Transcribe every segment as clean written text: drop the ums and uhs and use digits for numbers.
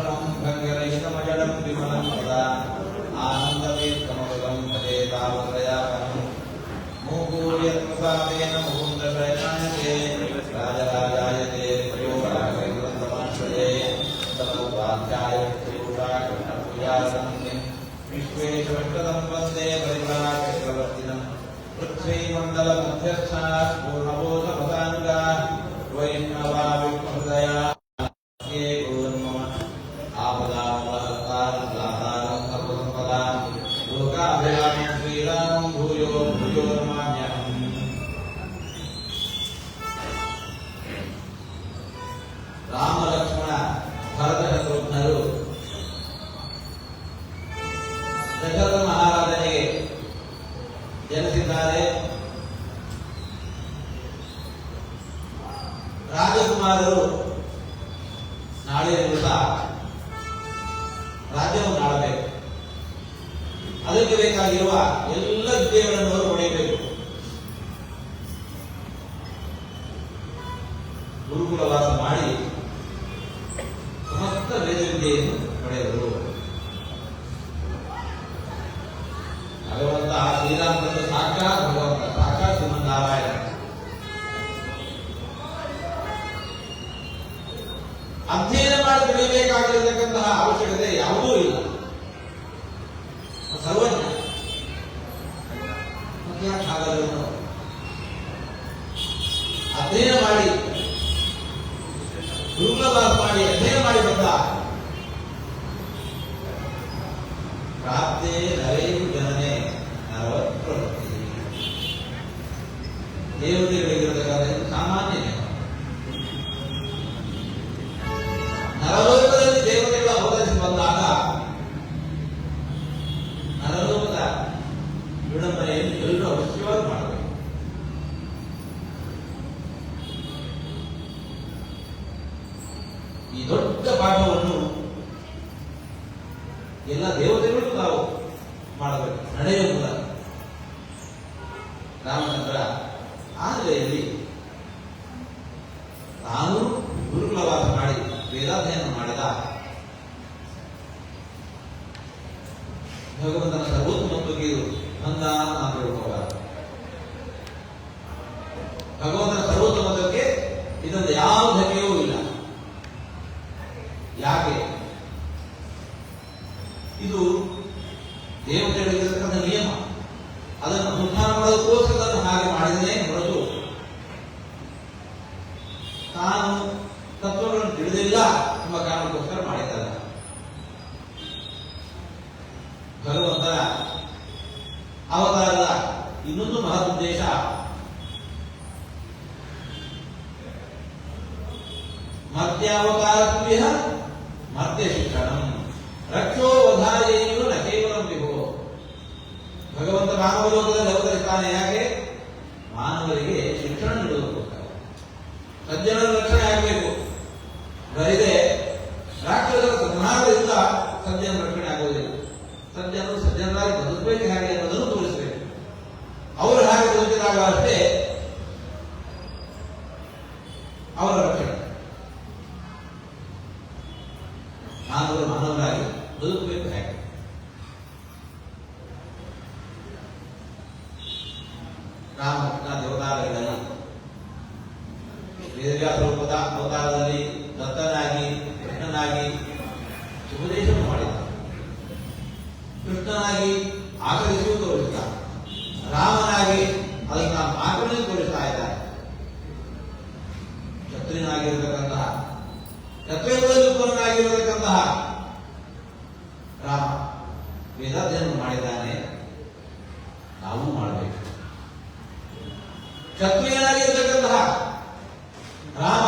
परमं भङ्गरहितमजडं विमलं सदा आनन्दतीर्थमरुगं भजे तावत्रयापरम् मूकूर्यत्प्रसादेन मुकुन्दशयनायते राजराजायते प्रयोगाग्रन्तमाश्रये तदुपाध्याय श्रीपुरा कृष्णपूजासन्निं विश्वेश्वरं वन्दे परिवारचक्रवर्तिनं पृथ्वीमण्डलमध्यस्थाः पूर्णबोधपदानुगाः वैष्णवा विष्णुहृदया ರಾಮ ಲಕ್ಷ್ಮಣ ಭರತ ಶತ್ರುಘ್ನರು ದಶರಥ ಮಹಾರಾಜನಿಗೆ ಜನಿಸಿದ್ದಾರೆ. ರಾಜಕುಮಾರರು ನಾಳೆ ದಿವಸ ರಾಜ್ಯವನ್ನು ಆಳಬೇಕು. ಅದಕ್ಕೆ ಬೇಕಾಗಿರುವ ಎಲ್ಲ ವಿದ್ಯೆಗಳನ್ನು ಅವರು ಪಡೆಯಬೇಕು. ಗುರುಕುಲವಾಸ ಮಾಡಿ ಸಮಸ್ತ ವೇದ ವಿದ್ಯೆಯನ್ನು ಪಡೆದರು. ಭಗವಂತ ಶ್ರೀರಾಮಚಂದ್ರ ಸಾಕ್ಷಾತ್ ಭಗವಂತ, ಸಾಕ್ಷಾತ್ ಶ್ರೀಮನ್ನಾರಾಯಣ. ಅಧ್ಯಯನ ಮಾಡಿ ಬೆಳೆಯಬೇಕಾಗಿರತಕ್ಕಂತಹ ಅವಶ್ಯಕತೆ ಯಾವುದೂ ಇಲ್ಲ. ಸರ್ವಜ್ಞ ಹಾಗಾದರೂ ಅಧ್ಯಯನ ಮಾಡಿ ಗುರುಕುಲವಾಸ ಮಾಡಿ ಅಧ್ಯಯನ ಮಾಡಿ ಬಂದ ಪ್ರಾಪ್ತೇ ನರೇಂದ್ರ ಜನನೇ ನರವತ್ಪ್ರವೃತ್ತಿ. ದೇವತೆಗಳಿಗಿರತಕ್ಕಂಥ ಸಾಮಾನ್ಯ ನರಲೋಕದಲ್ಲಿ ದೇವತೆಗಳು ಅವತರಿಸಿ ಬಂದಾಗ ನರಲೋಕದ ವಿಡಂಬನೆಯನ್ನು ಎಲ್ಲರೂ ಅವಶ್ಯವಾಗಿ ಮಾಡಬೇಕು. ಈ ದೊಡ್ಡ ಪಾಠವನ್ನು ಎಲ್ಲ ದೇವತೆಗಳು ನಾವು ಮಾಡಬೇಕು ನಡೆಯುವ ಮೂಲಕ. ರಾಮಚಂದ್ರ ಆಂಧ್ರೆಯಲ್ಲಿ ತಾನು ಗುರುಕುಲವಾಸ ಮಾಡಿ ವೇದಾಧ್ಯಯನ ಮಾಡಿದ ಭಗವಂತನ ಸರ್ವೋತ್ತಮತ್ವಕ್ಕೆ ಬಂದ ನಾವು ಹೇಳ್ಕೋಬಾರದು. ಭಗವಂತನ ಸರ್ವೋತ್ತಮತ್ವಕ್ಕೆ ಇದೊಂದು ಯಾವ ಧಕ್ಕೆಯೂ ಇಲ್ಲ. ಯಾಕೆ? ಇದು ದೇವತೆಗಳಿಗಿರತಕ್ಕಂಥ ನಿಯಮ. ಅದನ್ನು ಅನುಷ್ಠಾನ ಮಾಡೋದಕ್ಕೋಸ್ಕರ ಹಾಗೆ ಮಾಡಿದನೇ ಹೊರತು ತಾನು ತತ್ವಗಳನ್ನು ತಿಳಿದಿಲ್ಲ ಎಂಬ ಕಾರಣಕ್ಕೋಸ್ಕರ ಮಾಡಿದ್ದಲ್ಲ. ಭಗವಂತನ ಅವತಾರದ ಇನ್ನೊಂದು ಮಹದುದ್ದೇಶ ಮರ್ತ್ಯಾವತಾರತ್ವೇಹ ಮರ್ತ್ಯ ಶಿಕ್ಷಣಂ ರಕ್ಷೋವಧಾಯೇವ ನ ಕೇವಲಂ ವಿಭೋ. ಭಗವಂತ ಮಾನವ ಲೋಕದಲ್ಲಿ ಅವತರಿಸ್ತಾನೆ. ಯಾಕೆ? ಮಾನವರಿಗೆ ಶಿಕ್ಷಣ ನೀಡುವುದಕ್ಕೋಸ್ಕರ. ಸಜ್ಜನರ ರಕ್ಷಣೆ ಆಗಬೇಕು. ಬರಿದೆ ರಾಕ್ಷಸರ ಸನ್ಮಾನದಿಂದ ಸಜ್ಜನ ರಕ್ಷಣೆ ಆಗುವುದಿಲ್ಲ. ಸಜ್ಜನರು ಸಜ್ಜನರಾಗಿ ಬದುಕಬೇಕು ಹೇಗೆ ಅನ್ನೋದನ್ನು ತೋರಿಸಬೇಕು. ಅವರು ಹಾಗೆ ಬದುಕಿದಾಗ ಅಷ್ಟೇ ಅವರ ರಕ್ಷಣೆ. ಮಾನವರು ಮಾನವರಾಗಿ ಬದುಕಬೇಕು ಹೇಗೆ? ರಾಮಕೃಷ್ಣ ದೇವತಾರಗಳಲ್ಲಿ ವೇದವ್ಯಾಸ ರೂಪದ ಅವತಾರದಲ್ಲಿ ದತ್ತನಾಗಿ ಕೃಷ್ಣನಾಗಿ ಉಪದೇಶವನ್ನು ಮಾಡಿದ. ಕೃಷ್ಣನಾಗಿ ಆಚರಿಸುವುದು ತೋರಿಸಿದ. ರಾಮನಾಗಿ ಅದನ್ನು ಆಚರಣೆ ತೋರಿಸ್ತಾ ಇದ್ದಾರೆ. ಕ್ಷತ್ರಿಯನಾಗಿರತಕ್ಕಂತಹ ಕ್ಷತ್ರಿಯಗಳಲ್ಲಿ ಉತ್ಪನ್ನನಾಗಿರತಕ್ಕಂತಹ ರಾಮ ವೇದಾಧ್ಯಯನ ಮಾಡಿದ್ದಾನೆ. ನಾವು ಮಾಡಬೇಕು. ಕ್ಷತ್ರಿಯನಾಗಿರತಕ್ಕಂತಹ ರಾಮ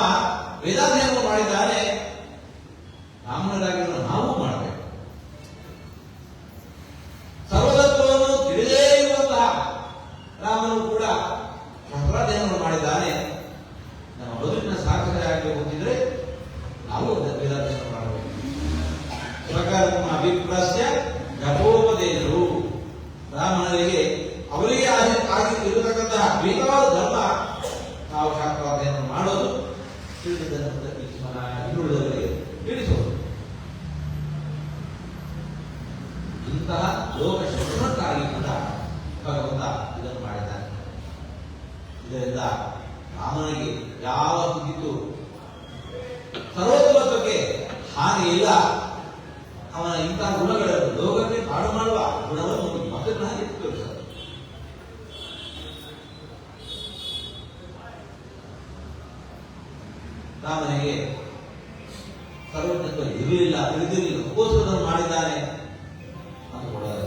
ವೇದಾಧ್ಯಯನ ಮಾಡಿದ್ದಾನೆ. ಬ್ರಾಹ್ಮಣರಾಗಿರುವ ನಾವು ಮಾಡಬೇಕು. ಸರ್ವತತ್ವವನ್ನು ತಿಳಿದೇ ಇರುವಂತಹ ರಾಮನು ಕೂಡ ಶಾಸ್ತ್ರಾಧ್ಯಯನ ಮಾಡಿದ್ದಾನೆ. ನಮ್ಮ ಬದುಕಿನ ಸಾಕ್ಷರ ಆಗಬೇಕು ಅಂತಿದ್ರೆ ನಾವು ವೇದಾಧ್ಯಯನ ಮಾಡಬೇಕು. ಸ್ವಕರ್ಮ ಅಭಿಪ್ರಾಸ್ಯ ಜಪೋಪದೇಶರು. ಬ್ರಾಹ್ಮಣರಿಗೆ ಅವರಿಗೆ ಆಗಿ ಇರತಕ್ಕಂತಹ ಬೇಕಾದ ಧರ್ಮ ನಾವು ಶಾಸ್ತ್ರಾಧ್ಯಯನ ಮಾಡೋದು, ತಿಳಿದಿದ್ದನ್ನು ಇನ್ನುಳಿದವರಿಗೆ ತಿಳಿಸೋದು. ಅವನಿಗೆ ಯಾವ ಸ್ಥಿತಿತ್ತು ಸರ್ವೋತ್ತಮತ್ವಕ್ಕೆ ಹಾನಿ ಇಲ್ಲ. ಅವನ ಇಂತಹ ಗುಣಗಳನ್ನು ಲೋಕಕ್ಕೆ ಪಾಡು ಮಾಡುವ ಗುಣವನ್ನು ಮತ್ತೆ ತೋರಿಸ ರಾಮನಿಗೆ ಸರ್ವಜ್ಞತ್ವ ಇರಲಿಲ್ಲ, ತಿಳಿದಿರಲಿಲ್ಲ, ಕೋಸ್ಕರವನ್ನು ಮಾಡಿದ್ದಾನೆ ಅಂತ ಕೊಡೋದ.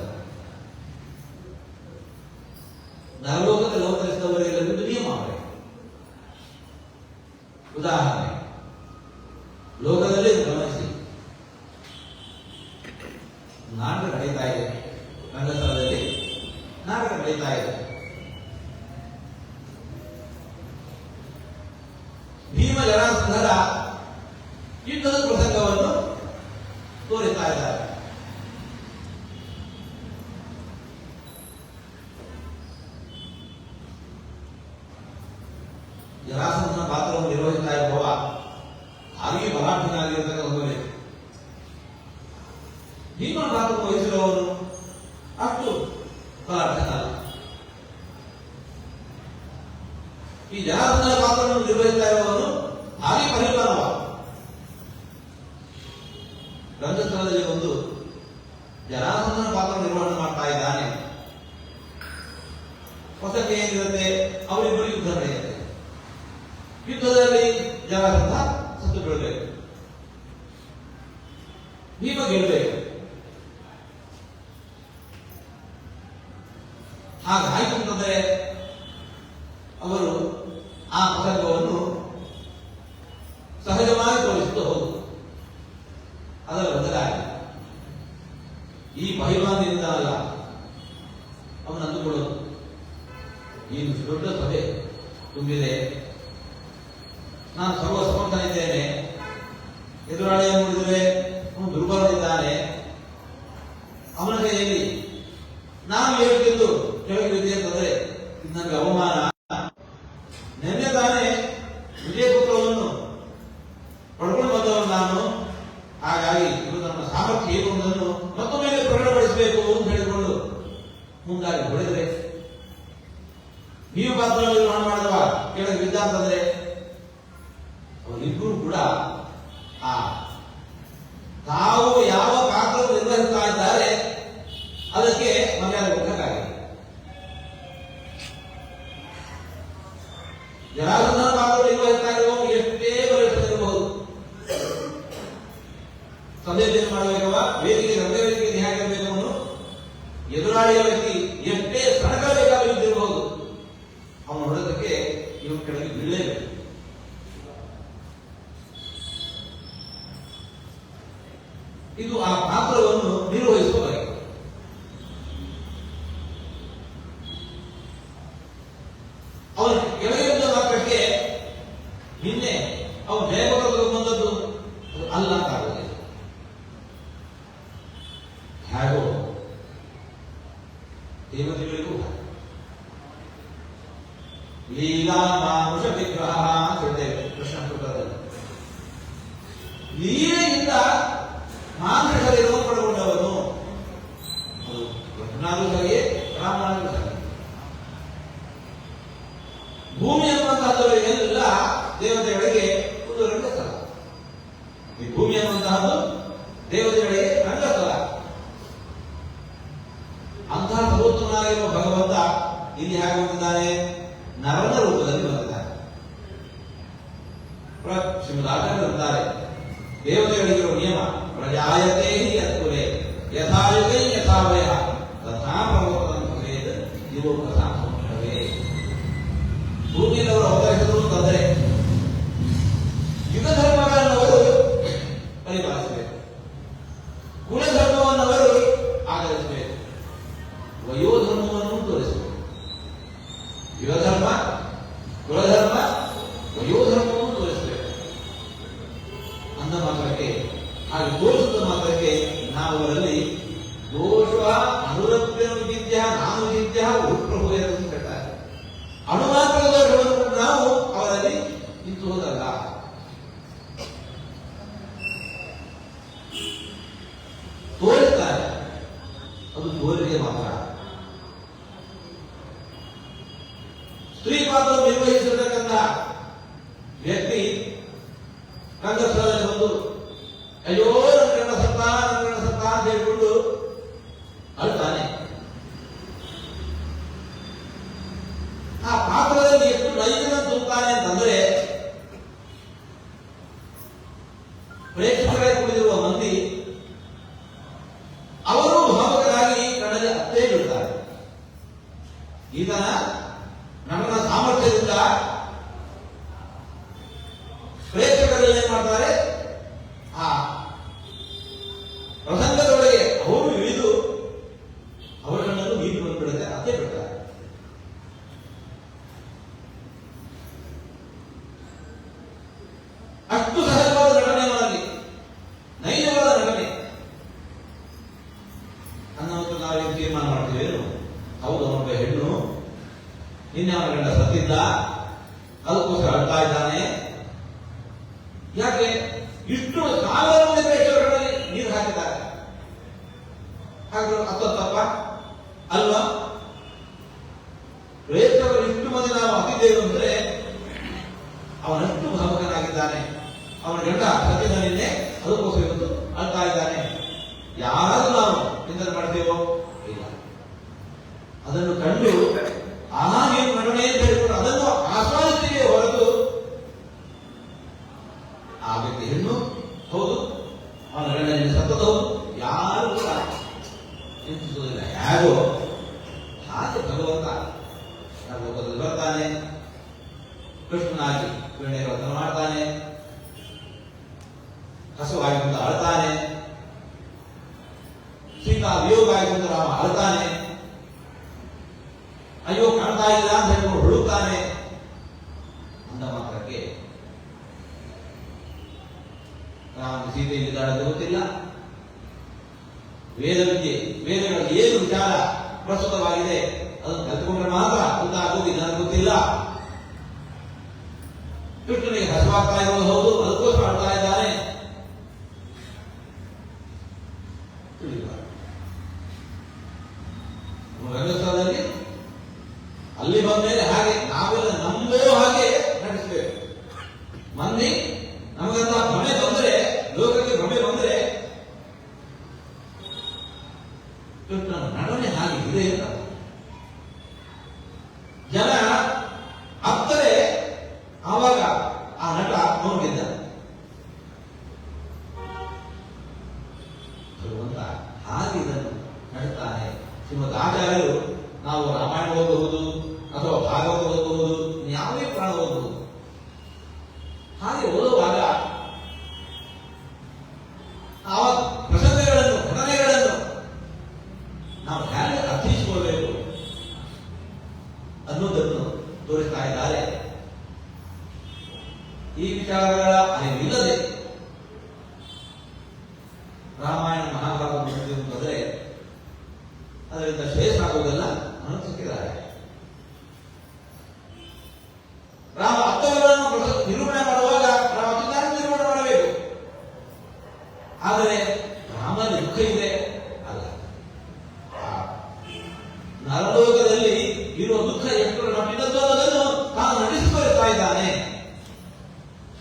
ನರಲೋಕದಲ್ಲಿ ಅವತರಿಸಿದವರಿಗೆಲ್ಲರಿಗೂ ನಿಯಮ ಅವರೇ. ಉದಾಹರಣೆ ಲೋಕದಲ್ಲಿ ಗಮನಿಸಿ, ನಾಟಕ ನಡೀತಾ ಇದೆ, ರಂಗಸ್ಥಳದಲ್ಲಿ ನಾಟಕ ನಡೀತಾ ಇದೆ. ಭೀಮ ಜರಾಸಂಧರ ಯುದ್ಧದ ಪ್ರಸಂಗವನ್ನು ತೋರಿಸ್ತಾ ಇದ್ದಾರೆ. ಜರಾಸಂಧನ ಪಾತ್ರವನ್ನು ನಿರ್ವಹಿಸ್ತಾ ಇರುವವ ಹಾಗೆ ಬಲಾಢ್ಯನಾಗಿರತಕ್ಕ ಒಬ್ಬ ವ್ಯಕ್ತಿ. ಭೀಮನ ಪಾತ್ರವನ್ನು ವಹಿಸಿರುವವನು ಅಷ್ಟು ಬಲಾಢ್ಯನಲ್ಲ. ಈ ಜರಾಸಂಧನ ಪಾತ್ರವನ್ನು ನಿರ್ವಹಿಸ್ತಾ ಇರುವವನು ಹಾಗೆ ಪರಿಪಾಲವ. ರಂಗಸ್ಥಳದಲ್ಲಿ ಒಂದು ಜರಾಸಂಧನ ಪಾತ್ರ ನಿರ್ವಹಣೆ ಮಾಡ್ತಾ ಇದ್ದಾನೆ. ಹೊಸಕ್ಕೆ ಏನಿರುತ್ತೆ, ಅವರಿಬ್ಬರು ಯುದ್ಧ ನಡೆಯುತ್ತೆ. ಯುದ್ಧದಲ್ಲಿ ಜರಾಸಂಧ ಸತ್ತು ಬೀಳಬೇಕು, ಭೀಮ ಗೆಲ್ಲಬೇಕು. ಹಾಗಾಯ್ತು ಅಂತಂದ್ರೆ ಅವರು ಆ ಪ್ರಸಂಗವನ್ನು ಸಹಜವಾಗಿ ತೋರಿಸುತ್ತಾ ಹೋಗುದು. ಅದರ ಬದಲಾಗಿ ಈ ಪೈಲ್ವಾನದಿಂದ ಅಲ್ಲ ಅವನು ಅಂದುಕೊಳ್ಳೋದು, ಈ ದೊಡ್ಡ ಸಭೆ ತುಂಬಿದೆ, ನಾನು ಸರ್ವ ಸಮರ್ಥನಿದ್ದೇನೆ, ಎದುರಾಳಿಯನ್ನು ನೋಡಿದರೆ ಅವನು ದುರ್ಬಲನಿದ್ದಾನೆ, ಅವನ ಕೈಯಲ್ಲಿ ನಾನು ಹೇಳ್ತಿದ್ದು ಕೆಳಗಿಳಿದೆ ಅಂತಂದ್ರೆ ಇದು ನನಗೆ ಅವಮಾನ. ನಿನ್ನೆ ತಾನೇ ವಿಜಯಪುತ್ರವನ್ನು ಪಡ್ಕೊಂಡು ಬಂದವನು ನಾನು, ಹಾಗಾಗಿ ಇದು ನನ್ನ ಸಾಮರ್ಥ್ಯ ಏನು ಅನ್ನೋದನ್ನು ಮತ್ತೊಮ್ಮೆ ಪ್ರಕಟಪಡಿಸಬೇಕು ಅಂತ ಹೇಳಿಕೊಂಡು ಮುಂದಾಗಿ ಹೊಡೆದರೆ, ನೀವು ಪಾತ್ರ ನಿರ್ವಹಣೆ ಮಾಡಿದವ ಕೆಳಗೆ ಬಿದ್ದ ಅಂತಂದ್ರೆ ಅವರಿಬ್ಬರು ಕೂಡ ಆ ತಾವು ಯಾವ ಪಾತ್ರ ನಿರ್ವಹಿಸ್ತಾ ಇದ್ದಾರೆ ಅದಕ್ಕೆ ಮರ್ಯಾದೆ ಕೊಡಬೇಕಾಗಿದೆ. ಜರಾಸಂಧನ ಪಾತ್ರ ನಿರ್ವಹಿಸ್ತಾ ಇರುವವನು ಎಷ್ಟೇ ಬಲಿಷ್ಠನಿರಬಹುದು, ಸಂದೇಶವನ್ನು ಮಾಡಬೇಕವ, ವೇದಿಕೆ ರಂಗವೇದಿಕೆ ಹೇಗಿರಬೇಕು, ಅವನು ಎದುರಾಳಿಯ ವ್ಯಕ್ತಿ ಎಷ್ಟೇ ಸಣಕಬೇಕಾಗಿರಬಹುದು, ಅವನು ಹೊಡೆದಕ್ಕೆ ಇವನು ಕೆಳಗೆ ಬೀಳಲೇಬೇಕು. ಇದು ಆ ಪಾತ್ರವನ್ನು ನಿರ್ವಹಿಸುವ ಬಗೆ. ಅವನು ಕೆಳಗೆ ಬಿದ್ದ ಮಾತ್ರಕ್ಕೆ ನಿನ್ನೆ ಅವನು ಜಯಪತ್ರ ಬಂದದ್ದು ಅಲ್ಲ ಅಂತ ಆಗುದಿಲ್ಲ. ಹೇಗೋ ದೇವತೆಗಳಿಗೂ ಲೀಲಾ ಮಾನುಷ ವಿಗ್ರಹ ಅಂತ ಹೇಳ್ತೇವೆ ಕೃಷ್ಣ ಪುತ್ರದಲ್ಲಿ. ಲೀಲೆಯಿಂದ ಮಾನುಷ ಶರೀರವನ್ನು ಪಡೆದುಕೊಂಡವನು, ಅದು ಕೃಷ್ಣನಾದರೂ ಸರಿಯೇ, ರಾಮನಾದರೂ ಸರಿ. ಭೂಮಿ ಅನ್ನುವಂತಹದ್ದವರಿಗೆಲ್ಲ ದೇವತೆಗಳಿಗೆ ಒಂದು ರಂಗಸ್ಥಳ. ಈ ಭೂಮಿ ಅನ್ನುವಂತಹದ್ದು ದೇವತೆಗಳಿಗೆ ರಂಗಸ್ಥಳ. ಅಂತಹ ಸರ್ವೋತ್ತಮನಾಗಿರುವ ಭಗವಂತ ಇಲ್ಲಿ ಹೇಗೆ ಬಂದಿದ್ದಾನೆ? ನರನ ರೂಪದಲ್ಲಿ ಬಂದಿದ್ದಾನೆ. ಶ್ರೀಮದಾಚಾರ್ಯರಿದ್ದಾರೆ, ದೇವತೆಗಳಿಗಿರುವ ನಿಯಮ ಪ್ರಜಾಯತೆ ಹಿ ಯತ್ಕುಲೆ ಯಥಾಯುಗೈ ಯಥಾವಯ ತಥಾ ಪ್ರವರ್ತನ ಭವೇತ್ ಇವು ಕಥಾಂಶವೇ. ಭೂಮಿಯವರು ಅವತರಿಸಿದ್ರು ಅಂತಂದ್ರೆ ಯುಗ ಧರ್ಮಗಳನ್ನವರು ಪರಿಪಾಲಿಸಬೇಕು, ಕುಲಧರ್ಮವನ್ನವರು ಆಚರಿಸಬೇಕು, ವಯೋಧರ್ಮವನ್ನು ತೋರಿಸಬೇಕು. ಯುಗಧರ್ಮ, ಕುಲಧರ್ಮ, ವಯೋಧರ್ಮವನ್ನು ತೋರಿಸಬೇಕು. ಅಂದ ಮಾತ್ರಕ್ಕೆ, ಹಾಗೆ ತೋರಿಸಿದ ಮಾತ್ರಕ್ಕೆ ನಾವು ಅವರಲ್ಲಿ ದೋಷ ಅನುರಕ್ತ ವಿದ್ಯಾ ನಾನು ವಿದ್ಯಾ ಉತ್ಪ್ರಭು ಎಂದು ಹೇಳ್ತಾರೆ. ಅಣುಮಾತ್ರದ ದೋಷವನ್ನು ನಾವು ಅವರಲ್ಲಿ ನಿಂತು ಹೋದಲ್ಲ. ತೋರಿಸ್ತಾರೆ, ಅದು ತೋರಿಕೆ ಮಾತ್ರ. ಸ್ತ್ರೀ ಪಾತ್ರ ನಿರ್ವಹಿಸಿರತಕ್ಕಂಥ ತಪ್ಪ ಅಲ್ವಾ? ಪ್ರೇಕ್ಷಕರು ಇಷ್ಟು ಮಂದಿ ನಾವು ಅತಿಥಿಗಳು ಅಂದ್ರೆ ಅವನಷ್ಟು ಭಾವಕನಾಗಿದ್ದಾನೆ. ಅವನ ಗಂಡ ಸತ್ಯದನ್ನೇ ಅದಕ್ಕೋಸ್ಕರ ಇವತ್ತು ಅಳ್ತಾ ಇದ್ದಾನೆ. ಯಾರಾದ್ರೂ ನಾವು ಚಿಂತನೆ ಮಾಡ್ತೇವೋ ಇಲ್ಲ. ಅದನ್ನು ಕಂಡು ನೀವು ನಡವಣೆ ಅಂತ ಹೇಳಿಕೊಂಡು ಅದನ್ನು ಆಸ್ವಾದಿಸಿಯೇ ಹೊರತು ಆ ವ್ಯಕ್ತಿ ಹೆಣ್ಣು ಹೌದು, ಅವನ ಗಂಡನಿಂದ ಸತ್ತದ ಹೌದು, ಯಾರು ಕೂಡ ಚಿಂತಿಸುವುದಿಲ್ಲ. ಯಾರು ಹಾಗೆ ಭಗವಂತ ಲೋಕದಲ್ಲಿ ಬರ್ತಾನೆ, ಕೃಷ್ಣನಾಗಿ ವೀಣೆಗಳನ್ನು ಮಾಡ್ತಾನೆ, ಹಸುವಾಗಿ ಅಂತ ಅಳ್ತಾನೆ, ಸೀತಾ ವಿಯೋಗ ಆಗಿ ಅಂತ ರಾಮ ಅಳ್ತಾನೆ, ಅಯ್ಯೋ ಕಾಣ್ತಾ ಇಲ್ಲ ಅಂತ ಹೇಳ್ಕೊಂಡು ಹುಡುಕ್ತಾನೆ. ಅಂದ ಮಾತ್ರಕ್ಕೆ ರಾಮ ಸೀತೆ ಇದ್ದಾಳೆ ಗೊತ್ತಿಲ್ಲ. ವೇದವಿದ್ಯೆ ವೇದಗಳಲ್ಲಿ ಏನು ವಿಚಾರ ಪ್ರಸ್ತುತವಾಗಿದೆ ಅದನ್ನು ಕಲ್ತುಕೊಂಡ್ರೆ ಮಾತ್ರ ಗೊತ್ತಾಗೋದು ನನಗೆ ಗೊತ್ತಿಲ್ಲ. ಕೃಷ್ಣನಿಗೆ ಹಸುವಾಗ್ತಾ ಇರೋದು ಹೌದು, ಅದಕ್ಕೋಸ್ಕರ ಮಾಡ್ತಾ ಇದ್ದಾನೆ. ರಂಗಸ್ಥಳದಲ್ಲಿ ಅಲ್ಲಿ ಬಂದ ಮೇಲೆ ಹಾಗೆ ನಾವೆಲ್ಲ ನಂಬೋ ಹಾಗೆ ನಡೆಸಬೇಕು. ಮಂದಿ ನಮಗೆಲ್ಲ ಭ್ರಮೆ ಬಂದರೆ, ಲೋಕಕ್ಕೆ ಭ್ರಮೆ ಬಂದರೆ ಕೃಷ್ಣನ ನಡವಣೆ ಹಾಗೆ ಇದೆ ಅಂತ ಜನ ಅತ್ತರೆ ಆವಾಗ ಆ ನಟ ನೋಡಿದ್ದ. ಭಗವಂತ ಹಾಗೆ ಇದನ್ನು ನಡುತ್ತಾನೆ. ಶ್ರೀಮದ್ ಆಚಾರ್ಯರು ನಾವು ರಾಮಾಯಣ ಓದಬಹುದು ಅಥವಾ ಭಾಗವತ ಓದಬಹುದು, ಯಾವುದೇ ಪ್ರಾಣ ಓದಬಹುದು. ಹಾಗೆ ಓದುವಾಗ ಆ ಪ್ರಸಂಗಗಳನ್ನು ಘಟನೆಗಳನ್ನು ನಾವು ಹೇಗೆ ಅರ್ಥೈಸಿಕೊಳ್ಬೇಕು ಅನ್ನೋದನ್ನು ತೋರಿಸ್ತಾ ಇದ್ದಾರೆ. ಈ ವಿಚಾರಗಳ ಅರಿವಿಲ್ಲದೆ ರಾಮಾಯಣ ಮಹಾಭಾರತ ಅಂತಂದ್ರೆ ಅದರಿಂದ ಶ್ರೇಷ್ಠ ಆಗುವುದೆಲ್ಲ ಅನುಸರಿಸಿದ್ದಾರೆ. ರಾಮ ಅರ್ಥಗಳನ್ನು ನಿರೂಪಣೆ ಮಾಡುವಾಗ ರಾಮ ಚಿಂತನೆ ನಿರೂಪಣೆ ಮಾಡಬೇಕು. ಆದರೆ ರಾಮನ ದುಃಖ ಇದೆ ಅಲ್ಲ, ನರಲೋಕದಲ್ಲಿ ಇರುವ ದುಃಖ ಎಷ್ಟು ನಮ್ಮಿಂದದ್ದು ಅನ್ನೋದನ್ನು ತಾನು ನಡೆಸಿಕೊಳ್ತಾ ಇದ್ದಾನೆ.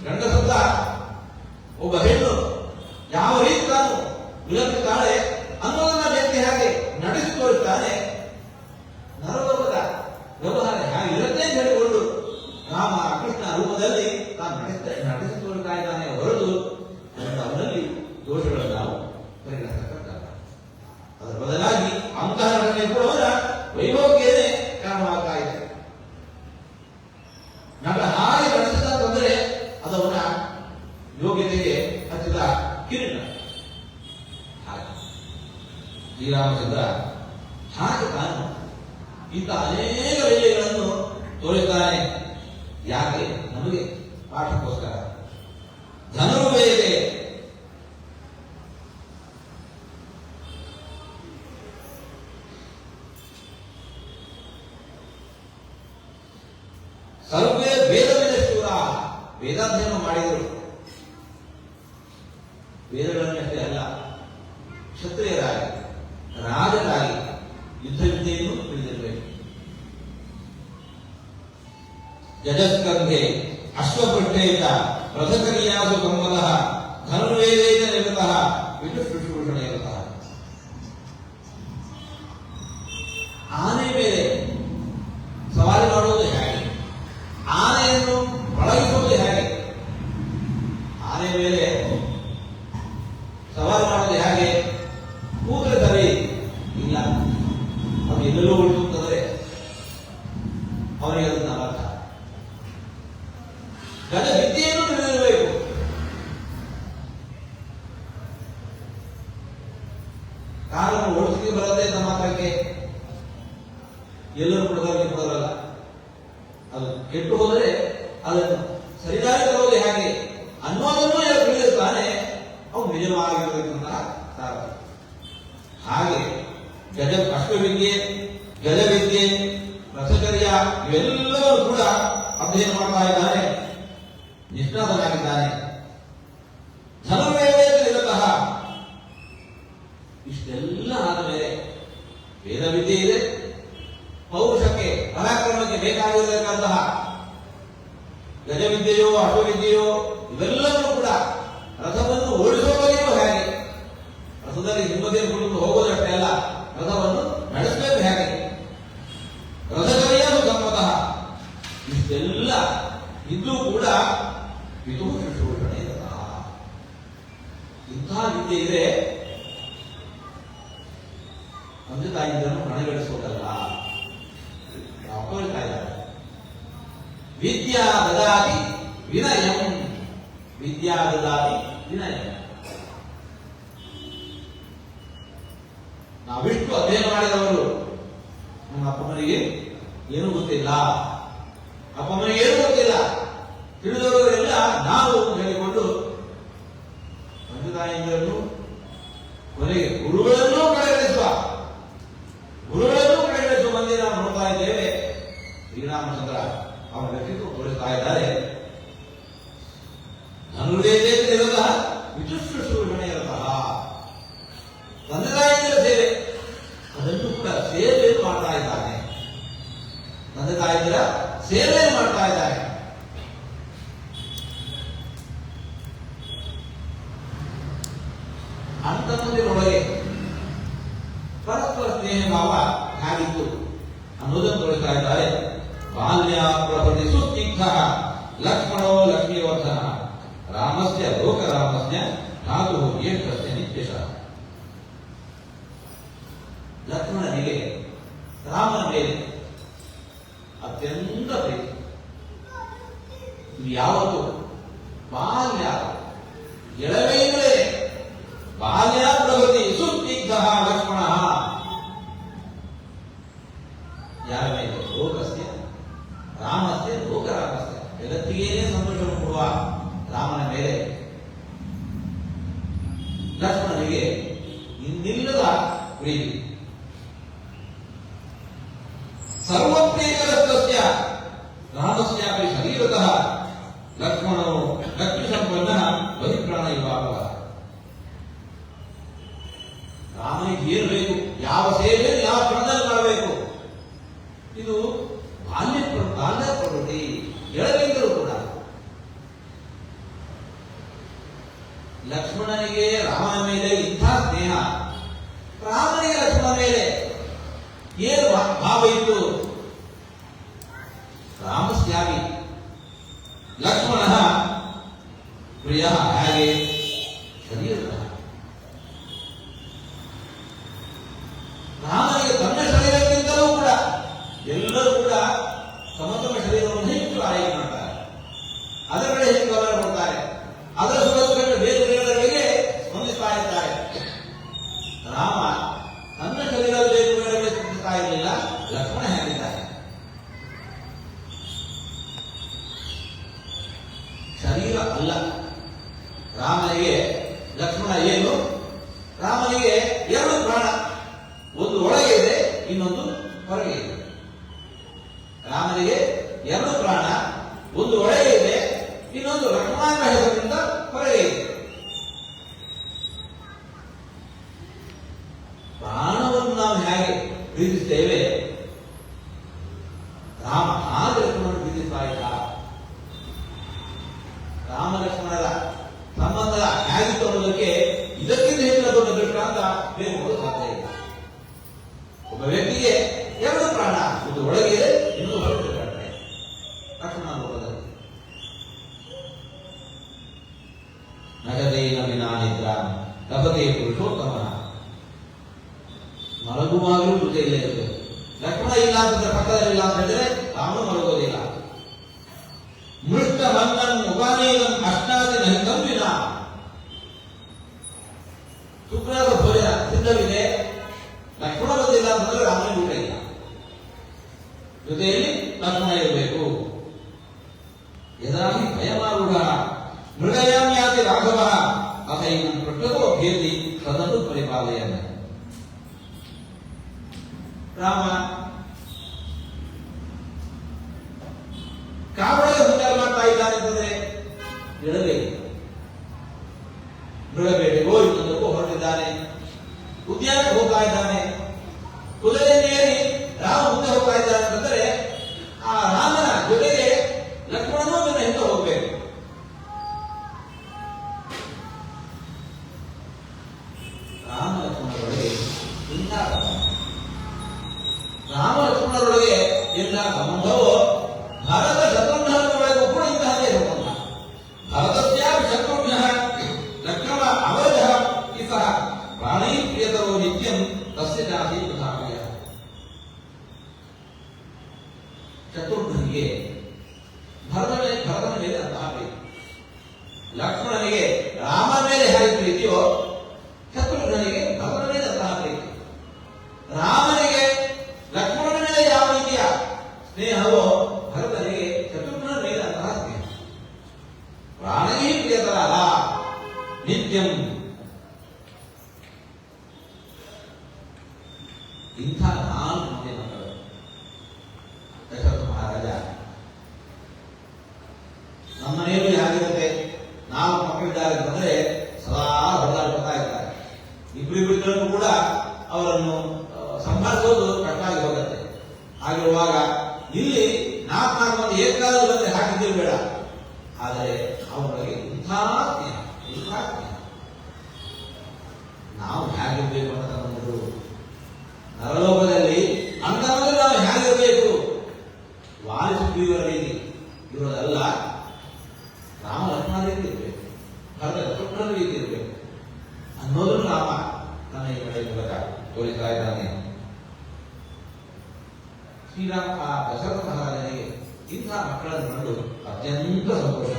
ಗಂಡಸತ್ತ ಒಬ್ಬ ಹೆಣ್ಣು ಯಾವ ರೀತಿ ತಾನು ವಿಲಂಬಿಸ್ತಾಳೆ ಅನ್ನೋದನ್ನ ವ್ಯಕ್ತಿ ಹಾಗೆ ನಡೆಸಿಕೊಳ್ತಾನೆ. ನರಲೋಕದ ವ್ಯವಹಾರ ಹೇಗಿರುತ್ತೆ ಅಂತ ಹೇಳಿಕೊಂಡು ರಾಮ ಕೃಷ್ಣ ರೂಪದಲ್ಲಿ ತಾನು ನಡೆಸಿಕೊಳ್ತಾ ಇದ್ದಾನೆ ಹೊರತು ಅವನಲ್ಲಿ ದೋಷಗಳನ್ನು ನಾವು ಪರಿಗಣಿಸತಕ್ಕಲ್ಲ. ಅದರ ಬದಲಾಗಿ ಅಂತಹ ನಟನೆ ಕೊಡುವವರ ವೈಭವಕ್ಕೇನೆ ಕಾರಣವಾಗ್ತಾ ಇದೆ. ನಟ ಹಾಗೆ ನಡೆಸಿದಂತಂದ್ರೆ ಅದವನ ಯೋಗ್ಯತೆಗೆ ಹಚ್ಚಿದ ಕಿರೀಟ. ಹಾಗೆ ಶ್ರೀರಾಮಚಂದ್ರ ಹಾಗೆ ತಾನು ಇಂಥ ಅನೇಕ ವೇಳೆಗಳನ್ನು ತೋರಿಸ್ತಾನೆ. ಯಾಕೆ? ನಮಗೆ ಪಾಠಕ್ಕೋಸ್ಕರ. ಧನುರ್ವೇದೆ ಸರ್ವೇ ವೇದವಿದ ಶೂರ, ವೇದಾಧ್ಯಯನ ಮಾಡಿದರು. ವೇದಗಳನ್ನಷ್ಟೇ ಅಲ್ಲ, ಕ್ಷತ್ರಿಯರಾಗಿ ರಾಜರಾಗಿ ಯುದ್ಧ ವಿದ್ಯೆಯನ್ನು ತಿಳಿದಿರಬೇಕು. ಜಜಸ್ಕಂಧೆ ಅಶ್ವಪೃಷ್ಠೇತ ರಥಕರ್ಯಾಸು ಸಂಪದಃ ಧನುರ್ವೇದೇನ ನಿರತಃ ವಿದುಷುಷೂಷಣೆಯತಃ. ಆನೆ ಮೇಲೆ ಸವಾರಿ ಮಾಡುವುದು ಹೇಗೆ? ಆನೆಯನ್ನು ಪಳಗಿಸುವುದು ಹೇಗೆ? ಆನೆ ಮೇಲೆ ಸವಾರಿ ಮಾಡುವುದು ಹೇಗೆ? ಕೂದಲು ಸರಿ ಇಲ್ಲ, ಅವನು ಎಲ್ಲೆಲ್ಲೂ ಉಳಿಸುತ್ತದೆ, ಅವನಿಗೆ ಅದನ್ನ ಅರ್ಥ. ಗಜ ವಿದ್ಯೆಯನ್ನು ತಿಳಿದಿರಬೇಕು. ಕಾರನ್ನು ಓಡಿಸಿಗೆ ಬರದೆ ಅಂತ ಮಾತ್ರಕ್ಕೆ ಎಲ್ಲರೂ ಕೊಡೋಲ್ಲ. ಅದು ಕೆಟ್ಟು ಹೋದರೆ ಅದನ್ನು ಸರಿದಾರಿ ತರುವುದು ಹೇಗೆ ಅನ್ನೋದನ್ನು ಯಾರು ತಿಳಿದಿರ್ತಾನೆ ಅವನು ನಿಜವಾಗಿರತಕ್ಕಂತಹ ಸಾರಥಿ. ಹಾಗೆ ಅಶ್ವವಿದ್ಯೆ, ಗಜವಿದ್ಯೆ, ರಥಚರ್ಯ ಇವೆಲ್ಲವೂ ಕೂಡ ಅಧ್ಯಯನ ಮಾಡ್ತಾ ಇದ್ದಾನೆ, ನಿಷ್ಣಾತನಾಗಿದ್ದಾನೆ. ಧನುರ್ವೇದ ನಿರತಃ. ಇಷ್ಟೆಲ್ಲ ಆದ ಮೇಲೆ ವೇದ ವಿದ್ಯೆ ಇದೆ, ಪೌರುಷಕ್ಕೆ ಪರಾಕ್ರಮಕ್ಕೆ ಬೇಕಾಗಿರತಕ್ಕಂತಹ ಗಜವಿದ್ಯೆಯೋ ಅಶ್ವವಿದ್ಯೆಯೋ ಇವೆಲ್ಲವೂ ಕೂಡ ರಥವನ್ನು ಓಡಿಸುವ ಬಗೆಯೂ ಹೇಗೆ, ರಥದಲ್ಲಿ ಹಿಂಬದಿಯನ್ನು ಕುಳಿತು ಹೋಗೋದಷ್ಟೇ ಅಲ್ಲ, ರಥವನ್ನು ನಡೆಸಬೇಕು ಹೇಗೆ, ರಥಗರಿಯಲು ಸಮ್ಮತಃ, ಇಷ್ಟೆಲ್ಲ ಇದ್ದು ಕೂಡ ಇದು ಶುಶ್ರೂಷಣೆ ರಥ. ಇಂತಹ ವಿದ್ಯೆ ಇದೆ, ತಂದೆ ತಾಯಿಗಳನ್ನು ಮನೆಗಡಿಸುವುದಲ್ಲ. ಹೇಳ್ತಾ ಇದ್ದಾರೆ, ವಿದ್ಯಾ ದದಾತಿ ವಿನಯಂ, ವಿದ್ಯಾ ದದಾತಿ ವಿನಯಂ. ನಾವಿಷ್ಟು ಅಧ್ಯಯನ ಮಾಡಿದವರು ನಮ್ಮ ಅಪ್ಪಮ್ಮನಿಗೆ ಏನೂ ಗೊತ್ತಿಲ್ಲ, ಅಪ್ಪಮ್ಮನಿಗೆ ಏನೂ ಗೊತ್ತಿಲ್ಲ, ತಿಳಿದವರೆಲ್ಲ ನಾವು ಹೇಳಿಕೊಂಡು ತಂದೆ ತಾಯಿಗಳನ್ನು ಕೊನೆಗೆ ಗುರುಗಳನ್ನೂ ಕಡೆಗಣಿಸುವ ಮಂದಿ ನಾವು ನೋಡ್ತಾ ಇದ್ದೇವೆ. ಶ್ರೀರಾಮಚಂದ್ರ ಅವರ ವ್ಯಕ್ತಿತ್ವ ತೋರಿಸ್ತಾ ಇದ್ದಾರೆ. ಧನುರ್ವೇದೇಂದ್ರತಃ ವಿಚುಶುಶ್ರೂಷಣೆಯರತಃ, ತಂದೆ ತಾಯಿಗಳ ಸೇವೆ ಅದನ್ನು ಕೂಡ ಸೇವೆಯನ್ನು ಮಾಡ್ತಾ ಇದ್ದಾನೆ, ತಂದೆ ತಾಯಿಗಳ ಸೇವೆಯನ್ನು ಮಾಡ್ತಾ ಇದ್ದಾರೆ. ಅಂತಂದಿನೊಳಗೆ ಪರಸ್ಪರ ಸ್ನೇಹ ಭಾವ ಹೇಗಿತ್ತು ಅನ್ನೋದನ್ನು ತೋರಿಸ್ತಾ ಇದ್ದಾರೆ. ಬಾಲ್ಯ ಪ್ರಭೃತಿ ಸುಸ್ನಿಗ್ಧ ಲಕ್ಷ್ಮಣೋ ಲಕ್ಷ್ಮೀವರ್ಧನ ರಾಮಸ್ಯ ಲೋಕರಾಮಸ್ಯ ಧಾತು ಏಕಸ್ಯ ನಿತ್ಯಶಃ. ಲಕ್ಷ್ಮಣನಿಗೆ ರಾಮನ ಮೇಲೆ ಅತ್ಯಂತ ಪ್ರೀತಿ. ಯಾವತ್ತು ಬಾಲ್ಯ ಎಳವೈಗಳೇ, ಬಾಲ್ಯ ಪ್ರಭೃತಿ ಸುಸ್ನಿಗ್ಧ ಲಕ್ಷ್ಮಣ, ಯಾರ ಮೇಲೆ? ಲೋಕಸ್ಯ ರಾಮಸ್ಯ ಲೋಕರಾಮಸ್ಯ, ಜಗತ್ತಿಗೇನೇ ಸಂತೋಷವನ್ನು ಕೊಡುವ ರಾಮನ ಮೇಲೆ ಲಕ್ಷ್ಮಣನಿಗೆ ಇನ್ನಿಲ್ಲದ ಪ್ರೀತಿ. ಸರ್ವಪ್ರಿಯಕರಸ್ಯ ರಾಮಸ್ಯಾಪಿ ಶರೀರತಃ ಲಕ್ಷ್ಮಣೋ ಲಕ್ಷ್ಮಿ ಸಂಪನ್ನ ಬಹಿಪ್ರಾಣ ಇವಾಗವ. ರಾಮನಿಗೆ ಏನು ಬೇಕು, ಯಾವ ಸೇವೆ ಯಾವ ಕ್ಷಣದಲ್ಲಿ ಮಾಡಬೇಕು, ಇದು ಬಾಲ್ಯ ಪ್ರವೃತ್ತಿ. ಎಳದಿಂದರು ಕೂಡ ಲಕ್ಷ್ಮಣನಿಗೆ ರಾಮನ ಮೇಲೆ ಇಂಥ ಸ್ನೇಹ, ರಾಮನಿಗೆ ಲಕ್ಷ್ಮಣ ಮೇಲೆ ಏನು ಭಾವ ಇತ್ತು? ರಾಮಸ್ಯಾಮಿ ಲಕ್ಷ್ಮಣ ಪ್ರಿಯ ಹೇಗೆ ಶರೀರ. ರಾಮನಿಗೆ ತನ್ನ ಶರೀರಕ್ಕಿಂತಲೂ ಕೂಡ ಎಲ್ಲರೂ ಕೂಡ ತಮ್ಮ ತಮ್ಮ ಶರೀರವನ್ನು ಹೆಚ್ಚು ಆಯ್ಕೆ ಮಾಡ್ತಾರೆ, ಅದರ ಕಡೆ ಹೆಚ್ಚು ಗಮನ ಕೊಡ್ತಾರೆ, ಅದರ ಸುಖಗಳು ಬೇರೆ ಬೇರೆಗಳಿಗೆ ಸ್ಪಂದಿಸ್ತಾ ಇದ್ದಾರೆ. ರಾಮ ತನ್ನ ಶರೀರದ ಬೇರೆ ಬೇರೆಗಳಿಗೆ ಸ್ಪಂದಿಸ್ತಾ ಇರಲಿಲ್ಲ, ಲಕ್ಷ್ಮಣ ಹೇಳಿದ್ದಾರೆ. ಶರೀರ ಅಲ್ಲ ರಾಮನಿಗೆ, ಲಕ್ಷ್ಮಣ ಏನು? ರಾಮನಿಗೆ ಎರಡು ಪ್ರಾಣ, ಒಂದು ಒಳಗೆ ಇದೆ, ಇನ್ನೊಂದು ಹೊರಗೆ ಇದೆ. ರಾಮನಿಗೆ ಎರಡು ಪ್ರಾಣ, ಒಂದು ಒಳಗೆ ಇದೆ, ಇನ್ನೊಂದು ಲಕ್ಷ್ಮಣ ಹೆಸರಿನಿಂದ ಹೊರಗೆ ಇದೆ. ಪ್ರಾಣವನ್ನು ನಾವು ಹೇಗೆ ಪ್ರೀತಿಸ್ತೇವೆ, ರಾಮ ಹಾಗೆ ಲಕ್ಷ್ಮಣ ಪ್ರೀತಿಸ್ತಾ ಇದ್ದ. ರಾಮ ಲಕ್ಷ್ಮಣರ ಸಂಬಂಧ ಹೇಗಿತ್ತು ಅನ್ನೋದಕ್ಕೆ ಇದಕ್ಕಿಂತ ಹೆಚ್ಚಿನ ದೊಡ್ಡ ದೃಷ್ಟಾಂತ ಬೇರೆ ಸಾಧ್ಯ ಇಲ್ಲ. ಒಬ್ಬ ವ್ಯಕ್ತಿಗೆ ಎರಡು ಪ್ರಾಣ, ಒಂದು ಒಳಗಿದೆ, ಇನ್ನೊಂದು ಹೊರಗೆ ಲಕ್ಷ್ಮಣ ಲೋಕದಲ್ಲಿ. ನಗದೇನ ವಿನಾನಿದ್ರ ಲಭತೆ ಪುರುಷೋತ್ತಮ. ಮಲಗುವಾಗಲೂ ಜೊತೆಯಲ್ಲೇ ಇರಬೇಕು. ಲಕ್ಷ್ಮಣ ಇಲ್ಲ ಅಂತಂದ್ರೆ, ಪಕ್ಕದಲ್ಲಿಲ್ಲ ಅಂತ ಹೇಳಿದ್ರೆ ರಾಮನು ಮಲಗೋದಿಲ್ಲ. ಮೃಷ್ಟ ಮನ್ನನ್ ಉಪಾನೇಯಂ ಅಷ್ಟಾದಿ ನಹಿತಂಬಿನ. ಶುಕ್ರದ ಭೋಜನ ಸಿದ್ಧವಿದೆ, ಲಕ್ಷ್ಮಣ ಬಂದಿಲ್ಲ ಅಂತಂದ್ರೆ ರಾಮನಿಗೆ ಊಟ ಇಲ್ಲ. ಜೊತೆಯಲ್ಲಿ ಲಕ್ಷ್ಮಣ ಇರಬೇಕು. ಯದಾಹಿ ಭಯಮಾರೂಢ ಮೃಗಯಾಮ್ಯಾತಿ ರಾಘವ ಅಥೈನ ಪೃಷ್ಠತೋ ಭೇದಿ ತದನ್ನು ಪರಿಪಾಲಯನ. ರಾಮ ಕಾವಳಿಗೆ ಸಂಚಾರ ಮಾಡ್ತಾ ಇದ್ದಾನೆ ಅಂತಂದ್ರೆ ಎಡಬೇಕು. ಮೃಗಬೇಟೆಗೋ ಇನ್ನೊಂದಕ್ಕೂ ಹೊರಟಿದ್ದಾನೆ, ಉದ್ಯಾನಕ್ಕೆ ಹೋಗ್ತಾ ಇದ್ದಾನೆ. ಕುದುರೆಯನ್ನೇರಿ ರಾಮ ಮುಂದೆ ಹೋಗ್ತಾ ಇದ್ದಾರೆ ಅಂತಂದ್ರೆ ಆ ರಾಮನ ಜೊತೆಗೆ ಲಕ್ಷ್ಮಣನೂ ಅದನ್ನ ಹಿಂದೆ ಹೋಗ್ಬೇಕು. ರಾಮ ಲಕ್ಷ್ಮಣರೊಳಗೆ ಎಲ್ಲ ಸಂಬಂಧವು ಭರತ ಶತ್ರುಘ್ನರೊಳಗೂ ಕೂಡ ಇಂತಹದೇ ಸಂಬಂಧ. ಭರತಸ್ಯಾಪಿ ಶತ್ರುಘ್ನಃ ಲಕ್ಷ್ಮಣ ಅವರಜಃ ಸಹ ಪ್ರಾಣೈ ಪ್ರಿಯತರೋ ನಿತ್ಯಂ ತಸ್ಯ ಜಾತಿ ಪ್ರಧಾನಯ. ಶತ್ರುಘ್ನಿಗೆ ಭರತನ ಮೇಲೆ ಅಂತಹ ಪ್ರೀತಿ, ಲಕ್ಷ್ಮಣನಿಗೆ ರಾಮನ ಮೇಲೆ ಹೇಗೆ ಪ್ರೀತಿಯೋ ಶತ್ರುಘ್ನಿಗೆ ಭರತನ ಮೇಲೆ ಅಂತಹ ಪ್ರೀತಿ. ರಾಮನಿಗೆ ಲಕ್ಷ್ಮಣನ ಮೇಲೆ ಯಾವ ರೀತಿಯ ಸ್ನೇಹವೋ ಭರತನಿಗೆ ಶತ್ರುಘ್ನ ಮೇಲೆ ಅಂತಹ ಸ್ನೇಹ. ಪ್ರಾಣೈ ಪ್ರಿಯತರ ನಿತ್ಯಂ. ಇಂಥ 4 ಮಂದಿ ಮಕ್ಕಳು ದಶರಥ ಮಹಾರಾಜ. ನಮ್ಮ ಮನೆಯಲ್ಲೂ ಹೇಗಿರುತ್ತೆ, 4 ಮಕ್ಕಳಿದ್ದಾರೆ ಅಂತಂದ್ರೆ ಸದಾ ಹೊಡೆದಾಡ್ತಾ ಇರ್ತಾರೆ. ಇಬ್ಬರಿಬ್ಬರಿಗೂ ಕೂಡ ಅವರನ್ನು ಸಂಭಾಳಿಸೋದು ಕಟ್ಟಾಗಿ ಹೋಗುತ್ತೆ. ಹಾಗಿರುವಾಗ ಇಲ್ಲಿ 4 ಮಂದಿ ಏಕಾದಲ್ಲಿ ಬಂದ್ರೆ ಹಾಕಿದ್ದಿರಬೇಡ. ಆದರೆ ಅವರಿಗೆ ಇಂಥ ಸ್ನೇಹ, ಇಂಥ ಸ್ನೇಹ. ನಾವು ಹೇಗಿರ್ಬೇಕು ಅನ್ನೋದು ನರಲೋಕದಲ್ಲಿ ಅಂತಂದ್ರೆ ನಾವು ಹೇಗಿರಬೇಕು, ವಾಲಿಸುತ್ತಿರುವ ರೀತಿ ಇರೋದಲ್ಲ. ರಾಮ ಲಕ್ಷ್ಮಣ ರೀತಿ ಇರಬೇಕು, ಭರತ ಶತ್ರುಘ್ನ ರೀತಿ ಇರಬೇಕು ಅನ್ನೋದನ್ನು ರಾಮ ತನ್ನ ಈ ಕಡೆ ಮೂಲಕ ತೋರಿಸ್ತಾ ಇದ್ದಾನೆ. ಶ್ರೀರಾಮ ಆ ದಶರಥ ಮಹಾರಾಜನಿಗೆ ಇಂಥ ಮಕ್ಕಳನ್ನು ಕಂಡು ಅತ್ಯಂತ ಸಂತೋಷ.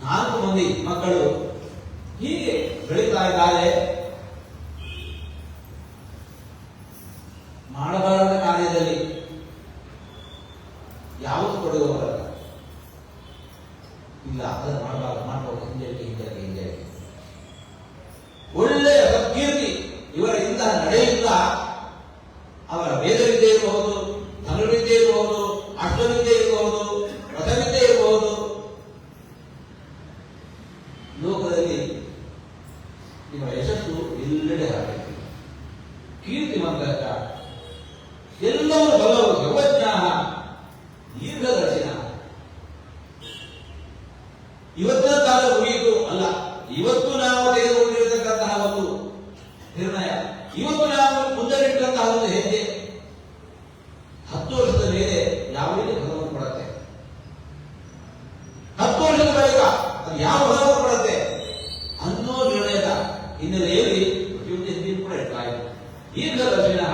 ನಾಲ್ಕು ಮಂದಿ ಮಕ್ಕಳು ಹೀಗೆ ಬೆಳೀತಾ ಇದ್ದಾರೆ. ಮಾಡಬಾರದ ಕಾರ್ಯದಲ್ಲಿ ಯಾವುದು ಕೊಡುವವರಲ್ಲ. ಇಲ್ಲ ಅದನ್ನು ಮಾಡಬಾರದು, ಮಾಡಬಹುದು, ಹಿಂದೆ ಒಳ್ಳೆಯ ಸತ್ಕೀರ್ತಿ ಇವರ ಇಂತಹ ನಡೆಯಿಂದ ಅವರ ವೇದವಿದ್ಯೆ ಇರಬಹುದು, ಧನುರ್ವಿದ್ಯೆ ಇರಬಹುದು, ಅಷ್ಟವಿದ್ಯೆ ಇರಬಹುದು, ರಥವಿದ್ಯೆ ಇರಬಹುದು. ಲೋಕದಲ್ಲಿ ಇವರ ಯಶಸ್ಸು ಎಲ್ಲೆಡೆ ಆಗಬೇಕು. ಕೀರ್ತಿಮಂತ ಎಲ್ಲರೂ ಬಲ್ಲವರು, ಸರ್ವಜ್ಞ, ದೀರ್ಘದರ್ಶಿನ. ಇವತ್ತಿನ ಕಾಲ ಮುಗಿಯಿತು ಅಲ್ಲ, ಇವತ್ತು ನಾವು ತೆಗೆದುಕೊಂಡಿರತಕ್ಕಂತಹ ಒಂದು ನಿರ್ಣಯ, ಇವತ್ತು ನಾವು ಮುಂದರಿಟ್ಟಂತಹ ಒಂದು ಹೆಜ್ಜೆ 10 ವರ್ಷದ ಮೇಲೆ ಯಾವ ರೀತಿ ಫಲವನ್ನು ಕೊಡುತ್ತೆ, 10 ವರ್ಷದ ಬಳಿಕ ಅದು ಯಾವ ಫಲವನ್ನು ಕೊಡುತ್ತೆ ಅನ್ನೋ ನಿರ್ಣಯದ ಹಿನ್ನೆಲೆಯಲ್ಲಿ ಪ್ರತಿಯೊಂದು ಹೆಜ್ಜೆಯೂ ಕೂಡ ಇಡ್ತಾ ಇದೆ. ದೀರ್ಘದರ್ಶಿನ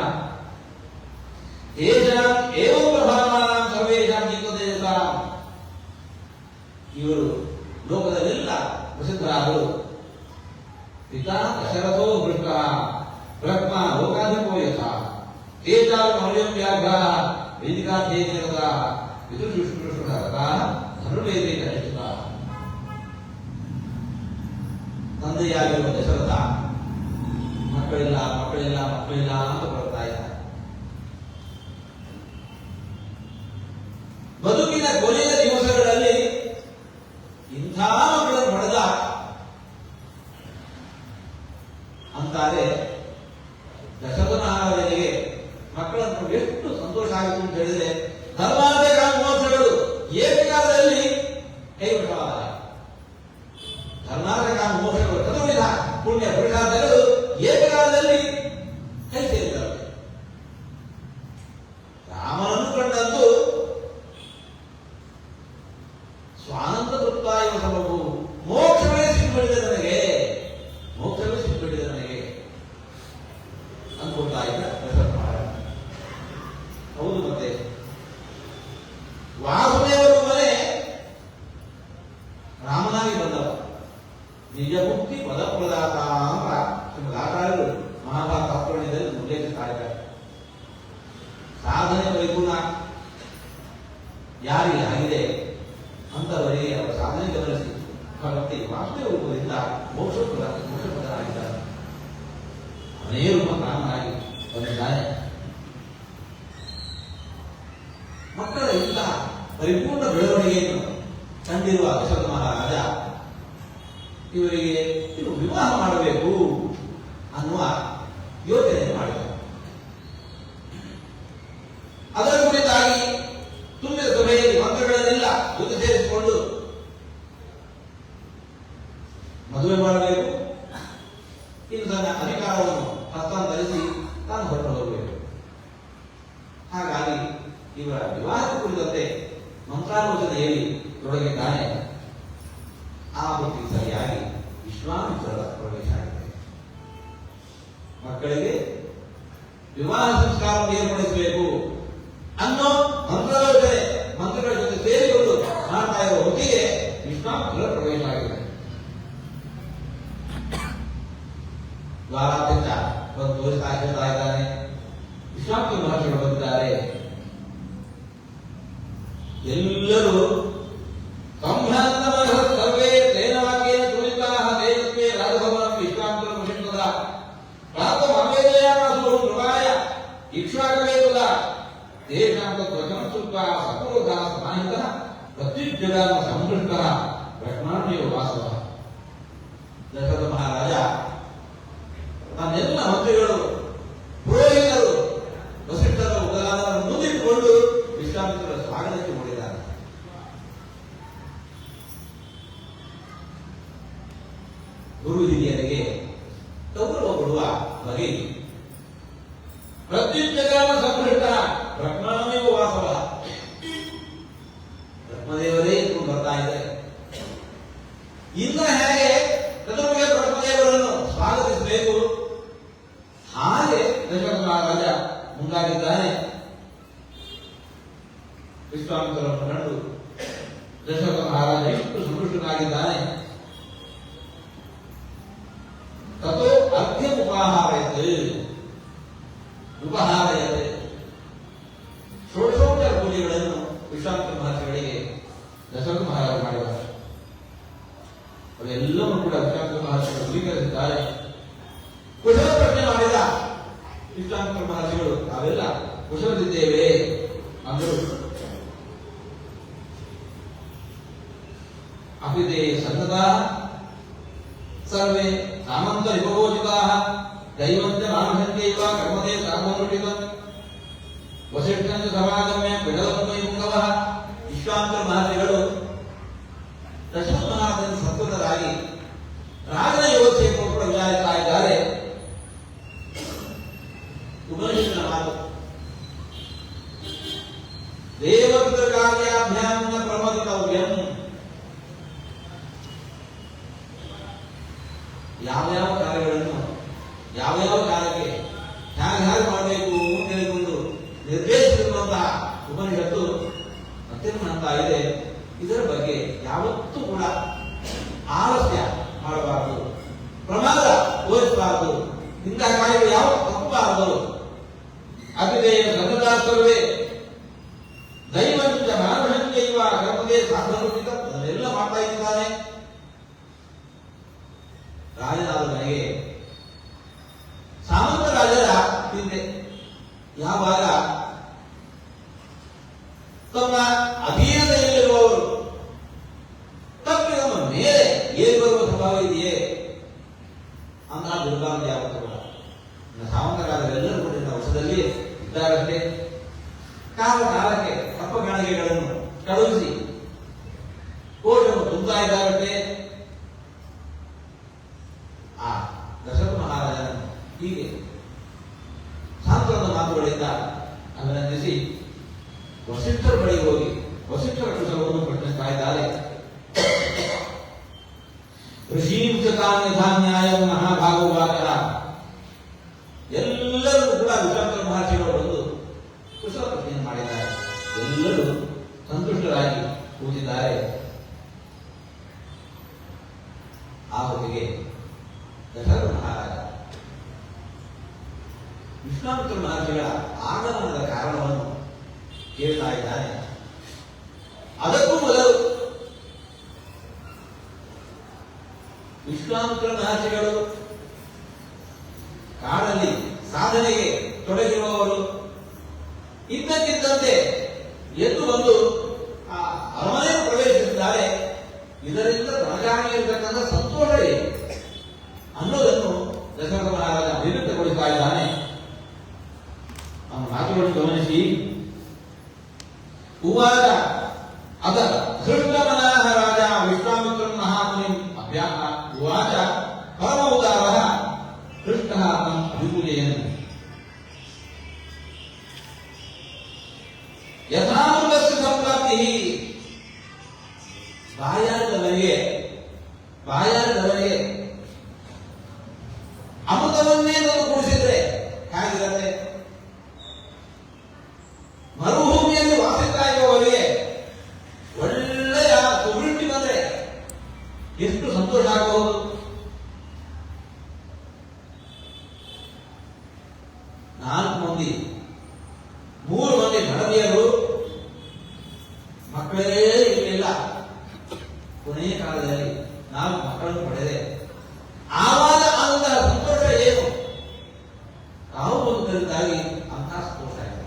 ತೇಜಾಂ ಏವಂ ಪ್ರಭಾವಾನಾಂ ಸರ್ವೇಷಾಂ ಜೀವದೇವತಾಂ. ಇವರು ಲೋಕದಲ್ಲೆಲ್ಲ ಪ್ರಸಿದ್ಧರಾದರು. ಪಿತಾ ದಶರಥೋ ವೃಕ್ಕ ಬ್ರಹ್ಮ ಲೋಕಾಧಿಪೋ ಯಥ ತೇಜಾಂ ಮೌಲ್ಯಂ ವ್ಯಾಘ್ರ ವೇದಿಕಾ ತೇಜರಥ ವಿದುಷುಷುಷುರಥ ಧನುರ್ವೇದೇ ಕನಿಷ್ಠ. ತಂದೆಯಾಗಿರುವ ದಶರಥ ಮಕ್ಕಳಿಲ್ಲ ಮಕ್ಕಳಿಲ್ಲ ಮಕ್ಕಳಿಲ್ಲ ಅಂತ ಬರ್ತಾ ಇದ್ದಾರೆ. ಬದುಕಿನ ಕೊನೆಯ ದಿವಸಗಳಲ್ಲಿ ಇಂಥ ಮಕ್ಕಳನ್ನು ಪಡೆದ ಅಂತಾರೆ. ದಶರಥ ಮಹಾರಾಜನಿಗೆ ಮಕ್ಕಳನ್ನು ಎಷ್ಟು ಸಂತೋಷ ಆಯಿತು ಅಂತ ಹೇಳಿದ್ರೆ, ಧರ್ಮಾರ್ಥ ಕಾಮೋತ್ಸವಗಳು ಏಕಕಾಲದಲ್ಲಿ ಕೈಬಿಟ್ಟವಾದ. ಧರ್ಮಾರ್ಥ ಕಾಮ ಮೋಕ್ಷಗಳು ಚತುರ್ವಿಧ ಪುಣ್ಯ ಪುರುಷಾರ್ಥಗಳು ಏಕಕಾಲದಲ್ಲಿ ಕೈ ಸೇರಿದವೆ. ರಾಮನನ್ನು ಕಂಡಂತೂ ಸ್ವಾನಂದ ತೃಪ್ತ ಇವ ಸಬಬು, ಮೋಕ್ಷವೇ ಸಿಕ್ಕಿಬಿಡಿದೆ ನನಗೆ, ಮೋಕ್ಷವೇ ಸಿಕ್ಕಿಬಿಡಿದೆ ನನಗೆ ಅನ್ಕೊಳ್ತಾ ಇದ್ದ ದಶರಥ ಮಹಾರಾಜ. ಹೌದು, ಮತ್ತೆ ವಾಸುದೇವರು ಮನೆ ರಾಮನಾಗಿ ಬಂದವ. ನಿಜ ಮುಕ್ತಿ ಪದಪ್ರದಾತ ಅಂತ ಶ್ರೀಮದಾಚಾರ್ಯರು ಮಹಾಭಾರತ ತಾತ್ಪರ್ಯದಲ್ಲಿ ಉಲ್ಲೇಖಿಸ್ತಾ ಇದ್ದಾರೆ. ಸಾಧನೆ ಪರಿಪೂರ್ಣ ಯಾರಿಗೆ ಆಗಿದೆ ಅಂತವರಿಗೆ ಅವರ ಸಾಧನೆ ಗಮನಿಸಿ ಭಕ್ತಿ ವಾಸ್ತವ ರೂಪದಿಂದ ಮೋಕ್ಷಪ್ರದಾಗಿದ್ದಾರೆ. ಅವನೇ ರೂಪ ರಾಮನಾಗಿ ಬಂದಿದ್ದಾನೆ. ಮಕ್ಕಳ ಇಂತಹ ಪರಿಪೂರ್ಣ ಬೆಳವಣಿಗೆಯನ್ನು ಕಂಡಿರುವ ದಶರಥ ಮಹಾರಾಜ ಇವರಿಗೆ ಇದು ವಿವಾಹ ಮಾಡಬೇಕು ಅನ್ನುವ ಯೋಚನೆಯನ್ನು ಮಾಡಿದರು. ಅದರ ಕುರಿತಾಗಿ ತುಂಬಿದ ಸಭೆಯಲ್ಲಿ ಮಂತ್ರಿಗಳನ್ನೆಲ್ಲ ಜೊತೆ ಸೇರಿಸಿಕೊಂಡು ಮದುವೆ ಮಾಡಬೇಕು, ಇನ್ನು ತನ್ನ ಅಧಿಕಾರವನ್ನು ಹಸ್ತಾಂತರಿಸಿ ತಾನು ಹೊರಟು ಹೋಗಬೇಕು. ಹಾಗಾಗಿ ಇವರ ವಿವಾಹದ ಕುರಿತಂತೆ ಮಂತ್ರಾಲೋಚನೆಯಲ್ಲಿ ತೊಡಗಿದ್ದಾನೆ. ಆ ಹೊತ್ತಿಗೆ ಸರಿಯಾಗಿ ವಿಶ್ವಾಮಿತ್ರರ ಪ್ರವೇಶ ಆಗಿದೆ. ಮಕ್ಕಳಿಗೆ ವಿವಾಹ ಸಂಸ್ಕಾರವನ್ನು ಏರ್ಪಡಿಸಬೇಕು ಅನ್ನೋ ಮಂತ್ರಾಲೋಚನೆ ಮಂತ್ರಗಳ ಜೊತೆ ಸೇರಿಕೊಂಡು ಮಾಡ್ತಾ ಇರುವ ಹೊತ್ತಿಗೆ ವಿಶ್ವಾಮಿತ್ರರ ಪ್ರವೇಶ ಆಗಿದೆ. ದ್ವಾರಾಧ್ಯಕ್ಷ ಬಂದು ತೋರಿಸ್ತಾ ಹೇಳ್ತಾ ಇದ್ದಾನೆ, ವಿಶ್ವಾಮಿತ್ರ ಮಹರ್ಷಿಗಳು ಬಂದಿದ್ದಾರೆ. ಎಲ್ಲರೂ ಸಂಭ್ರಾಂತಮಃ ಸರ್ವೇ ತೇನಾಕೇನ ತುಳಿತಾಃ ತೇಜಸ್ವೇ ರಾಜಭವನಂ ವಿಶ್ವಾಮಿತ್ರ ಮುಷಿಂದದ ಪ್ರಾತಮವೇದಯಾಮಾಸು ನೃಪಾಯ ಇಕ್ಷ್ವಾಕವೇದುಲ ತೇಷಾಂ ತದ್ವಚನಂ ಶ್ರುತ್ವಾ ಸಪೂರ್ವಧಾ ಸಮಾಹಿತಃ ಪ್ರತ್ಯುಜ್ಜಗಾಮ ಸಂಪೃಷ್ಟಃ ಬ್ರಹ್ಮಾಂಡೇವ ವಾಸವಃ. ದಶರಥ ಮಹಾರಾಜ ತನ್ನೆಲ್ಲ ಮಂತ್ರಿಗಳು, ಪುರೋಹಿತರು, ವಸಿಷ್ಠರ ಮೊದಲಾದವರನ್ನು ಮುಂದಿಟ್ಟುಕೊಂಡು ವಿಶ್ವಾಮಿತ್ರರ ಸ್ವಾಗತಕ್ಕೆ ಮಾಡಿದ್ದಾರೆ. ಗುರು ಹಿರಿಯರಿಗೆ ಗೌರವ ಕೊಡುವ ಬಗೆ ಪ್ರತ್ಯುಜ್ಜಗಾಮ ಸಂಪೃಷ್ಟ ಬ್ರಹ್ಮಮೇವ ವಾಸವ. ಬ್ರಹ್ಮದೇವರೇ ಇಟ್ಕೊಂಡು ಬರ್ತಾ ಇದ್ದಾರೆ. ಇನ್ನು ಹೇಗೆ ಚತುರ್ಮುಖ ಬ್ರಹ್ಮದೇವರನ್ನು ಸ್ವಾಗತಿಸಬೇಕು ಹಾಗೆ ದಶರಥ ಮಹಾರಾಜ ಮುಂದಾಗಿದ್ದಾನೆ. ವಿಶ್ವಾಮಿತ್ರರನ್ನು ಕಂಡು ದಶರಥ ಮಹಾರಾಜ ಎಷ್ಟು ಸಂತುಷ್ಟನಾಗಿದ್ದಾನೆ. ತಥೋ ಅರ್ಘ್ಯ ಉಪಹಾರಯತೆ ಷೋಡಶೋಪಚಾರ ಪೂಜೆಗಳನ್ನು ವಿಶ್ವಾಮಿತ್ರ ಮಹರ್ಷಿಗಳಿಗೆ ದಶರಥ ಮಹಾರಾಜ ಮಾಡಿದ್ದಾರೆ. ಅವೆಲ್ಲವೂ ಕೂಡ ವಿಶ್ವಾಮಿತ್ರ ಮಹರ್ಷಿಗಳು ಸ್ವೀಕರಿಸಿದ್ದಾರೆ. ಕುಶಲ ಪ್ರಶ್ನೆ ಮಾಡಿದ ವಿಶ್ವಾಮಿತ್ರ ಮಹರ್ಷಿಗಳು ನಾವೆಲ್ಲ ಕುಶಲದಿದ್ದೇವೆ ಅಂದರು. ಅಪಿತೆ ಸನ್ನದಾ ಸರ್ವೇ ಸಾಮಂತ ವಿಭವೋಚಿತಾಃ ದೈವಂತ ಮಾನುಷಂತ್ಯೈವ ಕರ್ಮದೇ ಸಾರ್ವನುಷ್ಠಿತಂ ವಸಿಷ್ಠಂಚ ಸಮಾಗಮ್ಯ ಬಿಡಲಂಬೈ ಪುಂಗವಃ. ವಿಶ್ವಾಮಿತ್ರ ಮಹರ್ಷಿಗಳು ದಶರಥ ಮಹಾರಾಜನ ಸತ್ವತರಾಗಿ ರಾಜನ ಯೋಚನೆಯನ್ನು ಕೂಡ ವಿಚಾರಿಸ್ತಾ ಇದ್ದಾರೆ. ಉಪನಿಷತ್ತಿನ ಮಾತು, ದೇವಪುತ್ರ ಕಾರ್ಯಾಭ್ಯಾಂ ನ ಪ್ರಮದಿತವ್ಯಂ. ಯಾವ ಕಾರ್ಯಗಳನ್ನು ಯಾವ ಕಾಲಕ್ಕೆ ಹೇಗೆ ಮಾಡಬೇಕು ಅಂತ ಹೇಳಿಕೊಂಡು ನಿರ್ದೇಶಿಸಿರುವಂತಹ ಉಪನಿಷತ್ತು ಮತ್ತೆ ಅಂತ ಇದೆ. ಇದರ ಬಗ್ಗೆ ಯಾವತ್ತೂ ಕೂಡ ಆಲಸ್ಯ ಮಾಡಬಾರದು, ಪ್ರಮಾದ ತೋರಿಸಬಾರದು, ಇಂತಹ ಕಾರ್ಯಗಳು ಯಾವ ತಪ್ಪಬಾರದು. ಅಭಿದೇಯ ಸನ್ನದಾಸ್ತವೇ ದೈವಂಚ ಮಾನುಷಂಚೈವ ಕರ್ಮದೇ ಸಾಧನೋಚಿತ. ಅದನ್ನೆಲ್ಲ ಮಾಡ್ತಾ ಇದ್ದಾನೆ. ರಾಜನಾದ ನನಗೆ ಸಾಮಂತ ರಾಜರ ಹಿಂದೆ ಯಾವಾಗ ತಮ್ಮ ಅಧೀನದಲ್ಲಿರುವವರು ತಪ್ಪಿ ನಮ್ಮ ಮೇಲೆ ಏನ್ ಬರುವ ಸ್ವಭಾವ ಇದೆಯೇ ಅಂತ ದುರ್ಗಾಂತಿ ಆಗುತ್ತಲ್ಲ. ಸಾಮಂತ ರಾಜರೆಲ್ಲರೂ ಕೂಡ ವರ್ಷದಲ್ಲಿ ಇದ್ದಾರಷ್ಟೇ. ಕಾಲಕ್ಕೆ ತಪ್ಪ ಕಾಣಿಕೆಗಳನ್ನು ಕಳುಹಿಸಿ ಕೋಟನ್ನು ತುಂಬುತ್ತಾ ಇದ್ದಾರಷ್ಟೇ. ಆ ದಶರಥ ಮಹಾರಾಜನನ್ನು ಹೀಗೆ ಸಾಂತ್ವನ ಮಾತುಗಳಿಂದ ಅಭಿನಂದಿಸಿ ವಸಿಷ್ಠರ ಬಳಿಗೆ ಹೋಗಿ ವಸಿಷ್ಠರ ಕುಶಲವನ್ನು ಪ್ರಶ್ನಿಸ್ತಾ ಇದ್ದಾರೆ. ಋಷೀಂಸತಾನ್ಯಧಾನ್ಯಾಯಂ ಮಹಾಭಾಗವಾಕರ. ಎಲ್ಲರೂ ಕೂಡ ವಿಶ್ವಾಮಿತ್ರ ಮಹರ್ಷಿಗಳು ಬಂದು ಕುಶಲ ಪ್ರಶ್ನೆಯನ್ನು ಮಾಡಿದ್ದಾರೆ. ಎಲ್ಲರೂ ಸಂತುಷ್ಟರಾಗಿ ಕೂತಿದ್ದಾರೆ. ಆ ಹೊತ್ತಿಗೆ ದಶರಥ ಮಹಾರಾಜ ವಿಶ್ವಾಮಿತ್ರ ಮಹರ್ಷಿಗಳ ಆಗಮನದ ಕಾರಣವನ್ನು ಕೇಳ್ತಾ ಇದ್ದಾನೆ. ಅದಕ್ಕೂ ಮೊದಲು ವಿಶ್ವಾಮಿತ್ರ ಮಹರ್ಷಿಗಳು ಕಾಡಲ್ಲಿ ಸಾಧನೆಗೆ ತೊಡಗಿರುವವರು ಇದ್ದಕ್ಕಿದ್ದಂತೆ ಎದ್ದು ಬಂದು ಆ ಅರಮನೆಯನ್ನು ಪ್ರವೇಶಿಸಿದ್ದಾರೆ. ಇದರಿಂದ ರಾಜ ಕಾರಣ ಇರತಕ್ಕಂಥ ಸಂತೋಷ ಏನು ಅನ್ನೋದನ್ನು ದಶರಥ ಮಹಾರಾಜ ಅಭಿವ್ಯಕ್ತಗೊಳಿಸ್ತಾ ಇದ್ದಾನೆ. ಅವನ ಮಾತುಗಳನ್ನು ಗಮನಿಸಿ. ಉವಾಚ ಅದ ಹೃಷ್ಟಮನಃ ರಾಜ ವಿಶ್ವಾಮಿತ್ರಂ ಮಹಾಮುನಿಂ ಅಭ್ಯಾಹ ಉವಾಚ ಪರಮ ಉದಾರಃ ಹೃಷ್ಟಃ ತಂ ಅಭಿಪೂಜಯನ್ ಯಥಾಮೃತಸ್ಯ ಸಂಪ್ರಾಪ್ತಿಃ. ಬಾಯಾರದವರಿಗೆ ಅಮೃತವನ್ನೇ ತಂದು ಕುಡಿಸಿದ್ರೆ ಹೇಗಿರುತ್ತೆ? ಮರುಭೂಮಿಯಲ್ಲಿ ವಾಸಿಸ್ತಾ ಇರುವವರಿಗೆ ಒಳ್ಳೆಯ ಸುವೃಷ್ಟಿ ಬಂದ್ರೆ ಎಷ್ಟು ಸಂತೋಷ ಆಗಬಹುದು. ಮೂರು ಮಂದಿ ಗಣತಿಯರು ಮಕ್ಕಳೇ ಇರಲಿಲ್ಲ. ಕೊನೆಯ ಕಾಲದಲ್ಲಿ 4 ಮಕ್ಕಳನ್ನು ಪಡೆದೆ. ಆವಾಗ ಅಂತಹ ಸಂತೋಷ ಏನು? ತಾವು ಬಂದರಿಂದಾಗಿ ಅಂತಹ ಸಂತೋಷ ಇದೆ.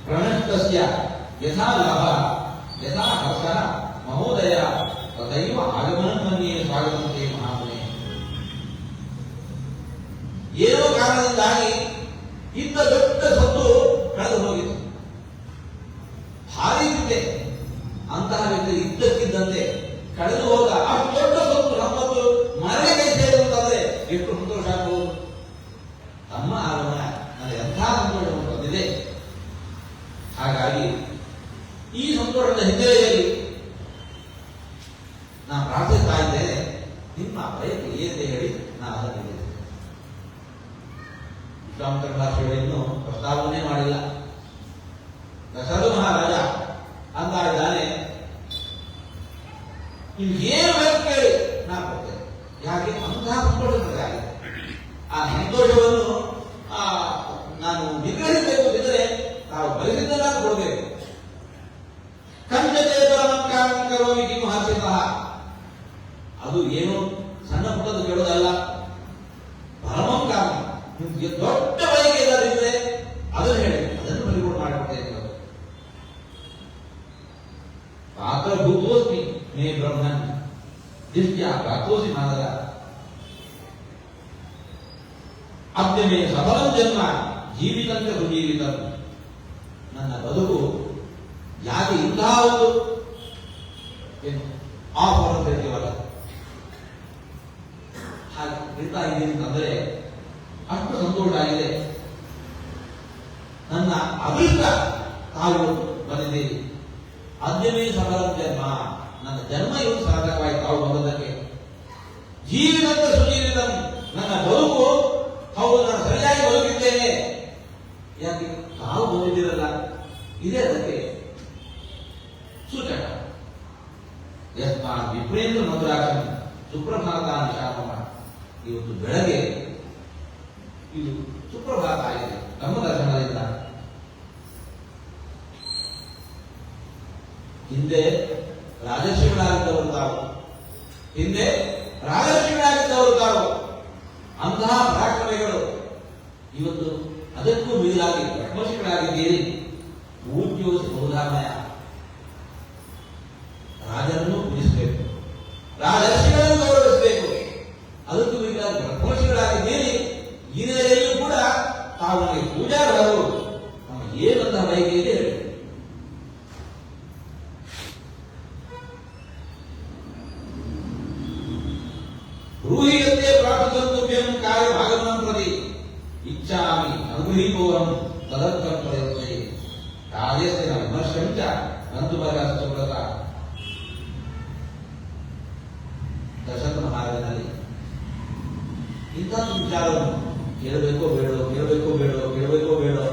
ಪ್ರಣಷ್ಟಸ್ಯ ಯಥಾ ಲಾಭ ಯಥಾ ಹರ್ಷ ಮಹೋದಯ ತದೈವ ಆಗಮನನ್ಮನ್ಯೇ ಸ್ವಾಗತಂತೆ ಮಹಾಮುನೆ. ಏನೋ ಕಾರಣದಿಂದಾಗಿ ಇದ್ದ ದೊಡ್ಡ ಸತ್ತು ಕಳೆದು ಹೋಗಿತ್ತು. ಭಾರಿ ವಿದ್ಯೆ ಅಂತಹ ವ್ಯಕ್ತಿ ಇದ್ದಕ್ಕಿದ್ದಂತೆ ಕಳೆದು ಹೋದ ಅಷ್ಟು ದೊಡ್ಡ ಸತ್ತು ಸಂಪತ್ತು ಮನೆಗೆ ಸೇರುವಂತಾದ್ರೆ ಎಷ್ಟು ಸಂತೋಷ ಆಗಬಹುದು. ತಮ್ಮ ಆಗಮನ ನನಗೆ ಎಂಥ ಸಂತೋಷವನ್ನು ತಂದಿದೆ. ಹಾಗಾಗಿ ಈ ಸಂತೋಷದ ಹಿನ್ನೆಲೆಯಲ್ಲಿ ನಾನು ಪ್ರಾರ್ಥಿಸ್ತಾ ಇದ್ದೇನೆ, ನಿಮ್ಮ ಬಯಕೆ ಏನಿದೆ ಹೇಳಿ ನಾನು ಅದನ್ನು ವಿಶ್ವಾಮಿತ್ರ ಭಾಷೆಯನ್ನು ಪ್ರಸ್ತಾವನೆ ಮಾಡಿಲ್ಲ. ದಶರಥ ಮಹಾರಾಜ ಅಂತ ಇದ್ದಾನೆ, ನೀವು ಏನು ಬೇಕು ಕೇಳಿ ನಾನು ಕೊಡ್ತೇನೆ. ಯಾಕೆ ಅಂತಹ ಸಂತೋಷ ಆಗಿದೆ. ಆ ಸಂತೋಷವನ್ನು ನಾನು ನಿಗ್ರಹಿಸಬೇಕು ಇದ್ದರೆ ನಾವು ಬಯಸಿದ್ದನ್ನ ಕೊಡಬೇಕು. ಕಂಚತೆ ಪರಮಂಕಾರೋಗಿ ಕಿಮುಹರ್ಷಿತಃ. ಅದು ಏನು ಸಣ್ಣ ಪುಟ್ಟದ್ದು ಕೇಳೋದಲ್ಲ. ಪರಮಂಕಾರ ನಿಮ್ಗೆ ದೊಡ್ಡ ಬಯಕೆ ಇಲ್ಲದಿದ್ರೆ ಅದನ್ನು ಹೇಳಿ, ಅದನ್ನು ಪರಿಪೂರ್ಣ ಮಾಡಿಕೊಡ್ತೇನೆ. ಪಾತ್ರಭೂತೋಸ್ಮಿ ಮೇ ಬ್ರಹ್ಮನ್ ದಿಷ್ಟ್ಯಾ ಪ್ರಾಪ್ತೋಸಿ ಮಾನದ ಅದ್ಯ ಮೇ ಸಫಲಂ ಜನ್ಮ ಜೀವಿತಂತೆ ಸುಜೀವಿತಂ. ನನ್ನ ಬದುಕು ಯಾಕೆ ಇಂತಹ ಒಂದು ಆಫರ್ ಅಂತ ಹೇಳ್ತೀವಲ್ಲ ಹಾಗೆ ಇರ್ತಾ ಇದ್ದೀನಿ ಅಂತಂದ್ರೆ ಅಷ್ಟು ಸಂತೋಷ ಆಗಿದೆ. ನನ್ನ ಅದೃಷ್ಟ ತಾವು ಬಂದಿದ್ದೀರಿ. ಅದ್ಯವೇ ಸಫಲ ಜನ್ಮ, ನನ್ನ ಜನ್ಮ ಇವು ಸಾರ್ಥಕವಾಗಿ ತಾವು ಬಂದದ್ದಕ್ಕೆ. ಜೀವಿತ ಸುಜೀವಿತ, ನನ್ನ ಬದುಕು ಹೌದು ನಾನು ಸರಿಯಾಗಿ ಬದುಕಿದ್ದೇನೆ. ಯಾಕೆ ತಾವು ಬಂದಿದ್ದೀರಲ್ಲ, ಇದೇ ಅದಕ್ಕೆ ಸೂಚಕ. ಯಸ್ಮಾ ವಿಪ್ರೇಂದ್ರ ಮಧುರಾಕ್ಷಂ ಸುಪ್ರಭಾತ ಶಾಮ. ಇವತ್ತು ಬೆಳಗ್ಗೆ ಇದು ಸುಪ್ರಭಾತ ಆಗಿದೆ ನಮ್ಮ ದರ್ಶನದಿಂದ. ಹಿಂದೆ ರಾಜರ್ಷಿಗಳಾಗಿದ್ದವರು ತಾವು, ಅಂತಹ ಪರಾಕ್ರಮಿಗಳು ಇವತ್ತು ಅದಕ್ಕೂ ಮೀರಾಗಿ ಬ್ರಹ್ಮರ್ಷಿಗಳಾಗಿದ್ದೀರಿ. ಪೂಜ್ಯೋಸಿ ಬಹುಧಾಮಯ. ರಾಜರನ್ನು ಪೂಜಿಸಬೇಕು, ರಾಜರ್ಷಿಗಳನ್ನು ಗೌರವಿಸಬೇಕು. ಅದಕ್ಕೂ ಮೀರಾಗಿ ಬ್ರಹ್ಮರ್ಷಿಗಳಾಗಿದ್ದೀರಿ. ಈ ನೆಲೆಯಲ್ಲೂ ಕೂಡ ತಾವು ನನಗೆ ಪೂಜಾರ್ಹರು. ನಮ್ಮ ಏನಂತಹ ಬಯಕೆ ಇದೆ ಹೇಳಿ. ರೂಹಿಯಂತೆ ಪ್ರಾರ್ಥಿತವ್ಯಂ ಕಾರ್ಯ ಭಾಗವನ್ ಪ್ರತಿ ಇಚ್ಛಾಮಿ ಅನುಗ್ರಹೀತೋರಂ ತದರ್ಥಂ ಪ್ರಯತ್ನೆ ಕಾರ್ಯಸ್ಯ ವಿಮರ್ಶಂ ಚ ನಂತುಮರಸ್ತುವ್ರತ. ದಶರಥ ಮಹಾರಾಜನಲ್ಲಿ ಇಂಥ ವಿಚಾರವನ್ನು ಕೇಳಬೇಕೋ ಬೇಡೋ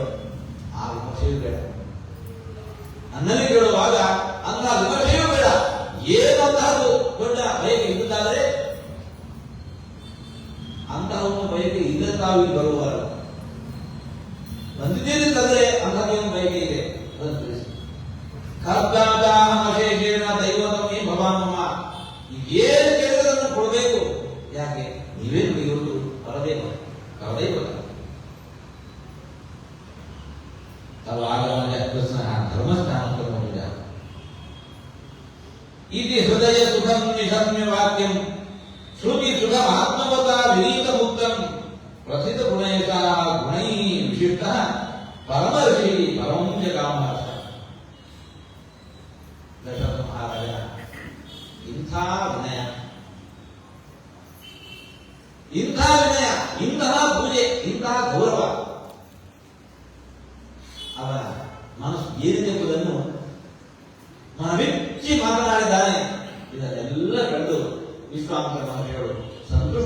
ಆ ವಿಮರ್ಶೆಯೂ ಬೇಡ. ನನ್ನಲ್ಲಿ ಕೇಳುವಾಗ ಅಂತಹ ವಿಮರ್ಶೆಯೂ ಬೇಡ. ಏನಂತಹದ್ದು ದೊಡ್ಡ ಬಯಕೆ ಇದ್ದುದಾದರೆ ಅಂತಹ ಒಂದು ಬಯಕೆ ಇಲ್ಲ. ತಾವು ಇಲ್ಲಿ ಬರುವವರ ಬಂದಿದ್ದೇನೆ ಅಂತಂದ್ರೆ ಅಂಥದ್ದೇನು ಬಯಕೆ ಇದೆ ಅದನ್ನು ತಿಳಿಸಿ. ಕರ್ತಾಚಾಹೇಷೇಣ ದೈವತಮೇ ಭವಾನಮ್ಮ. ಏನು ಕೇಳಿದನ್ನು ಕೊಡಬೇಕು. ಯಾಕೆ ನೀವೇನು ಇರುವುದು ಪರದೇವ ತವ ಆಗಮನ ಕೃಷ್ಣ ಧರ್ಮಸ್ಥಾನ इति हृदय सुखं निशम्य वाक्यं श्रुति सुखम आत्मवता विनीत मुक्तम प्रथित गुणेशा गुणैः विशिष्टः परम ऋषि परम जगामः दशरथ महाराज इंಥ ವಿನಯ ಇಂತಹ ಪೂಜೆ ಇಂತಹ ಗೌರವ ಅವರ ಮನಸ್ಸು ಏನಿದೆ ಎಂಬುದನ್ನು ಮನವೆಚ್ಚಿ ಮಾತನಾಡಿದ್ದಾನೆ. ಇದನ್ನೆಲ್ಲ ಕಂಡು ವಿಶ್ವಾಮಿತ್ರ ಮಹರ್ಷಿಗಳು ಸಂತೋಷ